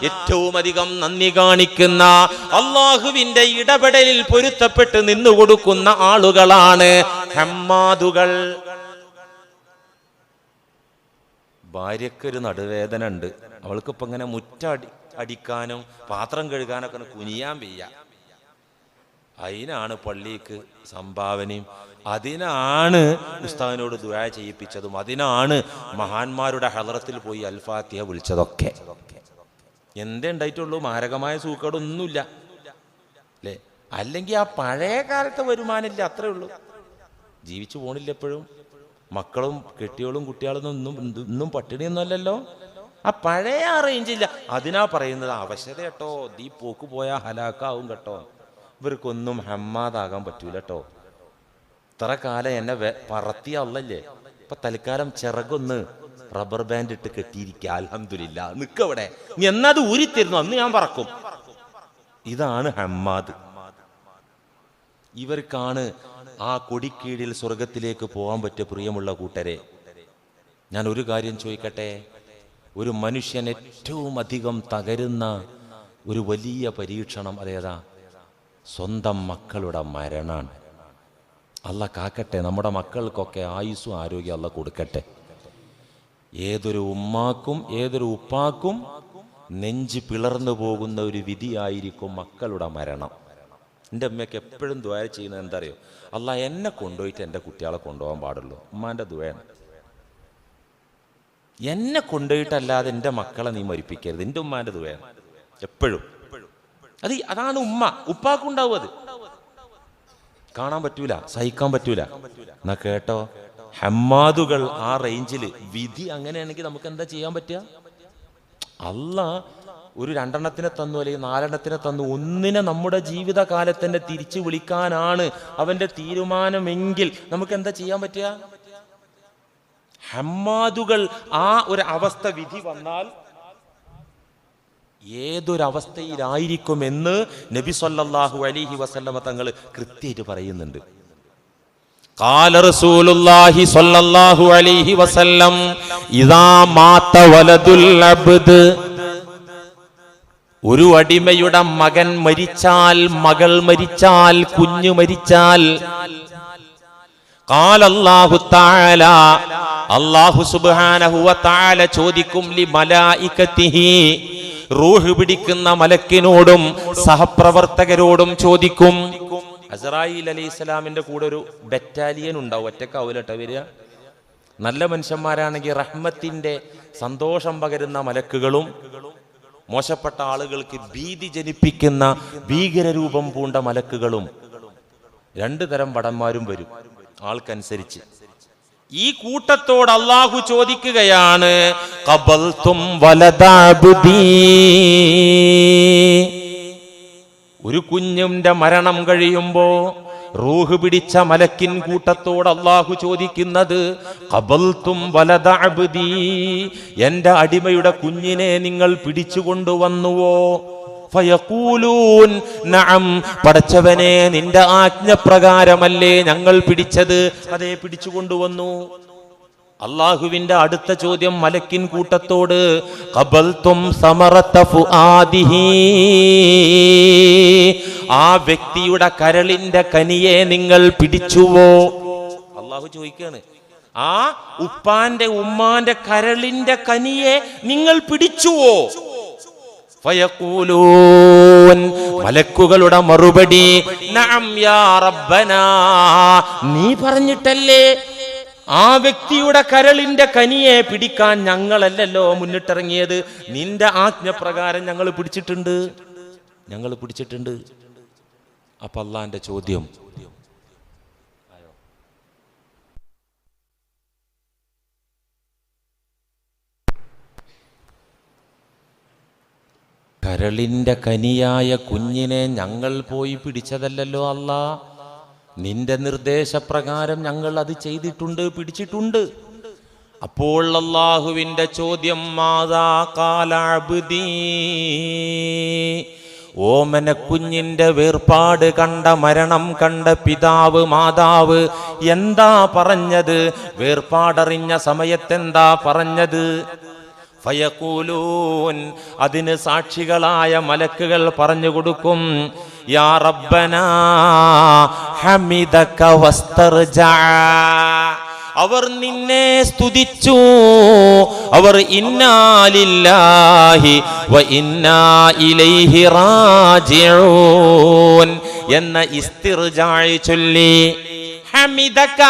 ഏറ്റവും അധികം നന്ദി കാണിക്കുന്ന, അല്ലാഹുവിന്റെ ഇടപെടലിൽ പൊരുത്തപ്പെട്ട് നിന്നുകൊടുക്കുന്ന ആളുകളാണ് ഹമ്മാദുകൾ. ഭാര്യക്കൊരു നടുവേദന ഉണ്ട്, അവൾക്കിപ്പോ ഇങ്ങനെ അടിക്കാനും പാത്രം കഴുകാനൊക്കെ കുനിയാൻ വയ്യ. അതിനാണ് പള്ളിക്ക് സംഭാവനയും, അതിനാണ് ഉസ്താദിനോട് ദുആ ചെയ്യിപ്പിച്ചതും, അതിനാണ് മഹാന്മാരുടെ ഹളറത്തിൽ പോയി അൽഫാത്തിഹ വിളിച്ചതൊക്കെ. എന്തേ ഉണ്ടായിട്ടുള്ളൂ? മാരകമായ സൂക്കേടൊന്നുമില്ല അല്ലേ? അല്ലെങ്കിൽ ആ പഴയ കാലത്തെ വരുമാനമില്ല, അത്രേ ഉള്ളൂ. ജീവിച്ചു പോണില്ല എപ്പോഴും. മക്കളും കെട്ടിയോളും കുട്ടികളും ഇന്നും പട്ടിണിയൊന്നും അല്ലല്ലോ. ആ പഴയ ആ റേഞ്ചില്ല. അതിനാ പറയുന്നത് അവശത കേട്ടോ, ഈ പോക്ക് പോയാൽ ഹലാക്കാവും കേട്ടോ. ഇവർക്കൊന്നും ഹമ്മാദാകാൻ പറ്റൂല കേട്ടോ. ഇത്ര കാലം എന്നെ പറത്തിയ അല്ലല്ലേ, ഇപ്പൊ തൽക്കാലം ചിറകൊന്ന് റബ്ബർ ബാൻഡ് ഇട്ട് കെട്ടിയിരിക്കുക. അൽഹംദുലില്ലാ, നിക്കവിടെ. നീ എന്നത് ഊരിത്തരുന്നു, അന്ന് ഞാൻ പറക്കും. ഇതാണ് ഹമ്മാദ്. ഇവർക്കാണ് ആ കൊടിക്കീഴിൽ സ്വർഗത്തിലേക്ക് പോകാൻ പറ്റിയ. പ്രിയമുള്ള കൂട്ടരെ, ഞാൻ ഒരു കാര്യം ചോദിക്കട്ടെ. ഒരു മനുഷ്യൻ ഏറ്റവും അധികം തകരുന്ന ഒരു വലിയ പരീക്ഷണം അതേതാ? സ്വന്തം മക്കളുടെ മരണാണ്. അള്ള കാക്കട്ടെ, നമ്മുടെ മക്കൾക്കൊക്കെ ആയുസ്സും ആരോഗ്യം അള്ള കൊടുക്കട്ടെ. ഏതൊരു ഉമ്മാക്കും ഏതൊരു ഉപ്പാക്കും നെഞ്ച് പിളർന്നു പോകുന്ന ഒരു വിധിയായിരിക്കും മക്കളുടെ മരണം. എൻ്റെ അമ്മയൊക്കെ എപ്പോഴും ദുആ ചെയ്യുന്നത് എന്താ അറിയോ? അള്ള എന്നെ കൊണ്ടുപോയിട്ട് എൻ്റെ കുട്ടികളെ കൊണ്ടുപോകാൻ പാടുള്ളൂ. ഉമ്മാൻ്റെ ദുആയാണ്. എന്നെ കൊണ്ടുപോയിട്ടല്ലാതെ എൻ്റെ മക്കളെ നീ മരിപ്പിക്കരുത്. എൻ്റെ ഉമ്മാൻ്റെ ദുആയാണ് എപ്പോഴും. അതാണ് ഉമ്മ. ഉപ്പാക്കുണ്ടാവും, അത് കാണാൻ പറ്റൂല, സഹിക്കാൻ പറ്റൂല. എന്നാ കേട്ടോ, ഹമ്മാദുകൾ ആ റേഞ്ചിൽ. വിധി അങ്ങനെയാണെങ്കിൽ നമുക്ക് എന്താ ചെയ്യാൻ പറ്റുക? അല്ല ഒരു 2 എണ്ണത്തിനെ തന്നു, അല്ലെങ്കിൽ 4 എണ്ണത്തിനെ തന്നു, ഒന്നിനെ നമ്മുടെ ജീവിതകാലത്തിന്റെ തിരിച്ചു വിളിക്കാനാണ് അവന്റെ തീരുമാനമെങ്കിൽ നമുക്ക് എന്താ ചെയ്യാൻ പറ്റുക? ഹമ്മാദുകൾ ആ ഒരു അവസ്ഥ വിധി വന്നാൽ ഏതൊരവസ്ഥയിലായിരിക്കുമെന്ന് നബി സല്ലല്ലാഹു അലൈഹി വസല്ലമ തങ്ങൾ കൃത്യമായിട്ട് പറയുന്നുണ്ട്. ഖാല റസൂലുള്ളാഹി സ്വല്ലല്ലാഹു അലൈഹി വസല്ലം ഇദാ മാത വലദുൽ അബ്ദ്, ഒരു അടിമയുടെ മകൻ മരിച്ചാൽ, മകൾ മരിച്ചാൽ, കുഞ്ഞു മരിച്ചാൽ, ഖാല അല്ലാഹു തആല, അല്ലാഹു സുബ്ഹാനഹു വ തആല ചോദിക്കും ലി മലായികതിഹി, റൂഹ് പിടിക്കുന്ന മലക്കിനോടും സഹപ്രവർത്തകരോടും ചോദിക്കും. അസ്റായീൽ അലൈഹിസ്സലാമിന്റെ കൂടെ ഒരു ബറ്റാലിയൻ ഉണ്ടാവും, ഒറ്റക്കാവൂലട്ടോ വരിക. നല്ല മനുഷ്യന്മാരാണെങ്കിൽ റഹ്മത്തിന്റെ സന്തോഷം പകരുന്ന മലക്കുകളും, മോശപ്പെട്ട ആളുകൾക്ക് ഭീതി ജനിപ്പിക്കുന്ന ഭീകരരൂപം പൂണ്ട മലക്കുകളും, 2 തരം ഭടന്മാരും വരും ആൾക്കനുസരിച്ച്. ഈ കൂട്ടത്തോട് അല്ലാഹു ചോദിക്കുകയാണ്, ഖബൽതും വലദഅബ്ദി, ഒരു കുഞ്ഞിന്റെ മരണം കഴിയുമ്പോ റൂഹ് പിടിച്ച മലക്കിൻ കൂട്ടത്തോട് അല്ലാഹു ചോദിക്കുന്നത്, ഖബൽതും വലദ അബ്ദി, എൻ്റെ അടിമയുടെ കുഞ്ഞിനെ നിങ്ങൾ പിടിച്ചുകൊണ്ടുവന്നുവോ? ഫയഖൂലൂൻ നഅം, പടച്ചവനെ നിന്റെ ആജ്ഞപ്രകാരമല്ലേ ഞങ്ങൾ പിടിച്ചത്, അതേ പിടിച്ചുകൊണ്ടുവന്നു. അള്ളാഹുവിന്റെ അടുത്ത ചോദ്യം മലക്കിൻ കൂട്ടത്തോട്, ഖബൽതും സമറത ഫുആദിഹി, ആ വ്യക്തിയുടെ കരളിന്റെ കനിയെ നിങ്ങൾ പിടിച്ചുവോ? അള്ളാഹു ചോദിക്കാണ്, ആ ഉപ്പാന്റെ ഉമ്മാന്റെ കരളിന്റെ കനിയെ നിങ്ങൾ പിടിച്ചുവോ? ഫയഖൂലൂൻ, മലക്കുകളുടെ മറുപടി, നഅം യാ റബ്ബനാ, നീ പറഞ്ഞിട്ടല്ലേ ആ വ്യക്തിയുടെ കരളിന്റെ കനിയെ പിടിക്കാൻ ഞങ്ങളല്ലല്ലോ മുന്നിട്ടിറങ്ങിയത്, നിന്റെ ആജ്ഞപ്രകാരം ഞങ്ങൾ പിടിച്ചിട്ടുണ്ട്. അപ്പൊ അള്ളാന്റെ ചോദ്യം, കരളിന്റെ കനിയായ കുഞ്ഞിനെ ഞങ്ങൾ പോയി പിടിച്ചതല്ലല്ലോ അല്ലാ, നിന്റെ നിർദ്ദേശപ്രകാരം ഞങ്ങൾ അത് ചെയ്തിട്ടുണ്ട്, പിടിച്ചിട്ടുണ്ട്. അപ്പോൾ അല്ലാഹുവിന്റെ ചോദ്യം, മാദാ ഖാല അബ്ദീ, ഓമന കുഞ്ഞിന്റെ വേർപാട് കണ്ട, മരണം കണ്ട പിതാവ് മാതാവ് എന്താ പറഞ്ഞത്? വേർപാടറിഞ്ഞ സമയത്തെന്താ പറഞ്ഞത്? ഫയഖൂലൂൻ, അതിന് സാക്ഷികളായ മലക്കുകൾ പറഞ്ഞു കൊടുക്കും, യാ റബ്ബനാ ഹമിദക വസ്തർജഅ, അവർ നിന്നെ സ്തുതിച്ചു, അവർ ഇന്നാ ലില്ലാഹി വ ഇന്നാ ഇലൈഹി റാജിഊൻ എന്ന ഇസ്തിർജാഇ ചൊല്ലി. ഹമിദക,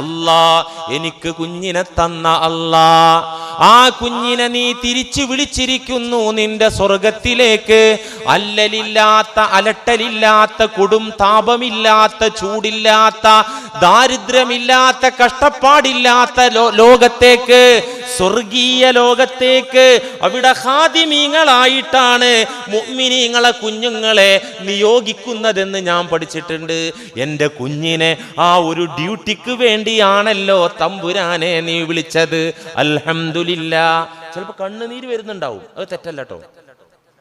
അല്ലാ എനിക്ക് കുഞ്ഞിനെ തന്ന അല്ലാ, ആ കുഞ്ഞിനെ നീ തിരിച്ചു വിളിച്ചിരിക്കുന്നു നിന്റെ സ്വർഗത്തിലേക്ക്. അല്ലലില്ലാത്ത, അലട്ടലില്ലാത്ത, കൊടും താപമില്ലാത്ത, ചൂടില്ലാത്ത, ദാരിദ്ര്യമില്ലാത്ത, കഷ്ടപ്പാടില്ലാത്ത ലോകത്തേക്ക്, സ്വർഗീയ ലോകത്തേക്ക്. അവിടെ ഖാദിമീങ്ങളായിട്ടാണ് മുഅ്മിനീങ്ങളെ കുഞ്ഞുങ്ങളെ നിയോഗിക്കുന്നതെന്ന് ഞാൻ പഠിച്ചിട്ടുണ്ട്. എൻ്റെ കുഞ്ഞിനെ ആ ഒരു ഡ്യൂട്ടിക്ക് വേണ്ടിയാണല്ലോ തമ്പുരാനെ നീ വിളിച്ചത്. അൽഹംദുലില്ലാ. ചിലപ്പോൾ കണ്ണുനീര് വരുന്നുണ്ടാവും, അത് തെറ്റല്ല കേട്ടോ,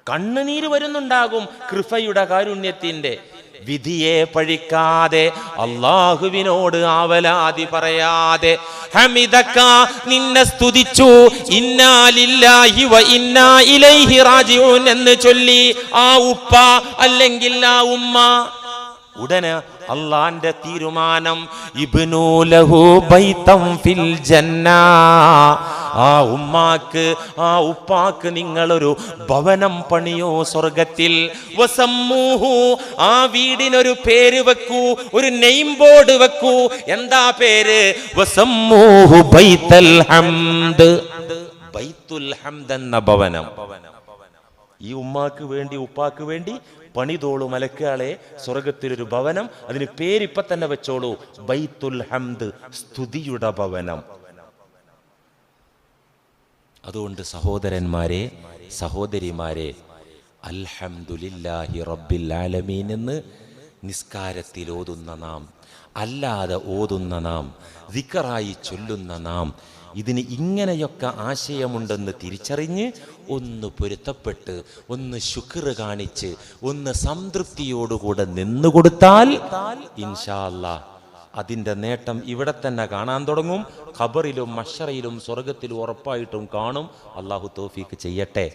കണ്ണുനീര് വരുന്നുണ്ടാകും. കൃപയുടെ കാരുണ്യത്തിന്റെ വിധിയെ പഴിക്കാതെ, അള്ളാഹുവിനോട് ആവലാതി പറയാതെ, ഹമിദക, നിന്നെ സ്തുതിച്ചു, ഇന്നാ ലില്ലാഹി വ ഇന്നാ ഇലൈഹി റാജിഊൻ എന്ന് ചൊല്ലി ആ ഉപ്പ അല്ലെങ്കിൽ ആ ഉമ്മ, ഉടനെ അള്ളാന്റെ തീരുമാനം, ഇബ്നു ലഹു ബൈതം ഫിൽ ജന്ന, ആ ഉമ്മാക്ക്, ആ ഉപ്പാക്ക് നിങ്ങളൊരു ഭവനം പണിയോ സ്വർഗത്തിൽ. വസമ്മൂഹു, ആ വീടിനൊരു പേര് വെക്കൂ, ഒരു നെയിം ബോർഡ് വെക്കൂ. എന്താ പേര്? വസമ്മൂഹു ബൈത്തുൽ ഹംദ്, ബൈത്തുൽ ഹംദ് എന്ന ഭവനം. ഈ ഉമ്മാക്ക് വേണ്ടി ഉപ്പാക്ക് വേണ്ടി പണിതോളൂ മലക്കുകളെ സ്വർഗത്തിലൊരു ഭവനം. അതിന് പേരിപ്പ തന്നെ വെച്ചോളൂ, ബൈത്തുൽ ഹംദ്, സ്തുതിയുടെ ഭവനം. അതുകൊണ്ട് സഹോദരന്മാരെ, സഹോദരിമാരെ, അൽഹംദുലില്ലാഹി റബ്ബിൽ ആലമീൻ എന്ന് നിസ്കാരത്തിൽ ഓതുന്ന നാം, അല്ലാതെ ഓതുന്ന നാം, ദിക്റായി ചൊല്ലുന്ന നാം, ഇതിന് ഇങ്ങനെയൊക്കെ ആശയമുണ്ടെന്ന് തിരിച്ചറിഞ്ഞ് ഒന്ന് പൊരുത്തപ്പെട്ട്, ഒന്ന് ശുക്ർ കാണിച്ച്, ഒന്ന് സംതൃപ്തിയോടുകൂടെ നിന്നുകൊടുത്താൽ ഇൻഷാ അല്ലാഹ് അതിൻ്റെ നേട്ടം ഇവിടെ തന്നെ കാണാൻ തുടങ്ങും. ഖബറിലും മഹ്ശറയിലും സ്വർഗത്തിലും ഉറപ്പായിട്ടും കാണും. അള്ളാഹു തൗഫീഖ് ചെയ്യട്ടെ.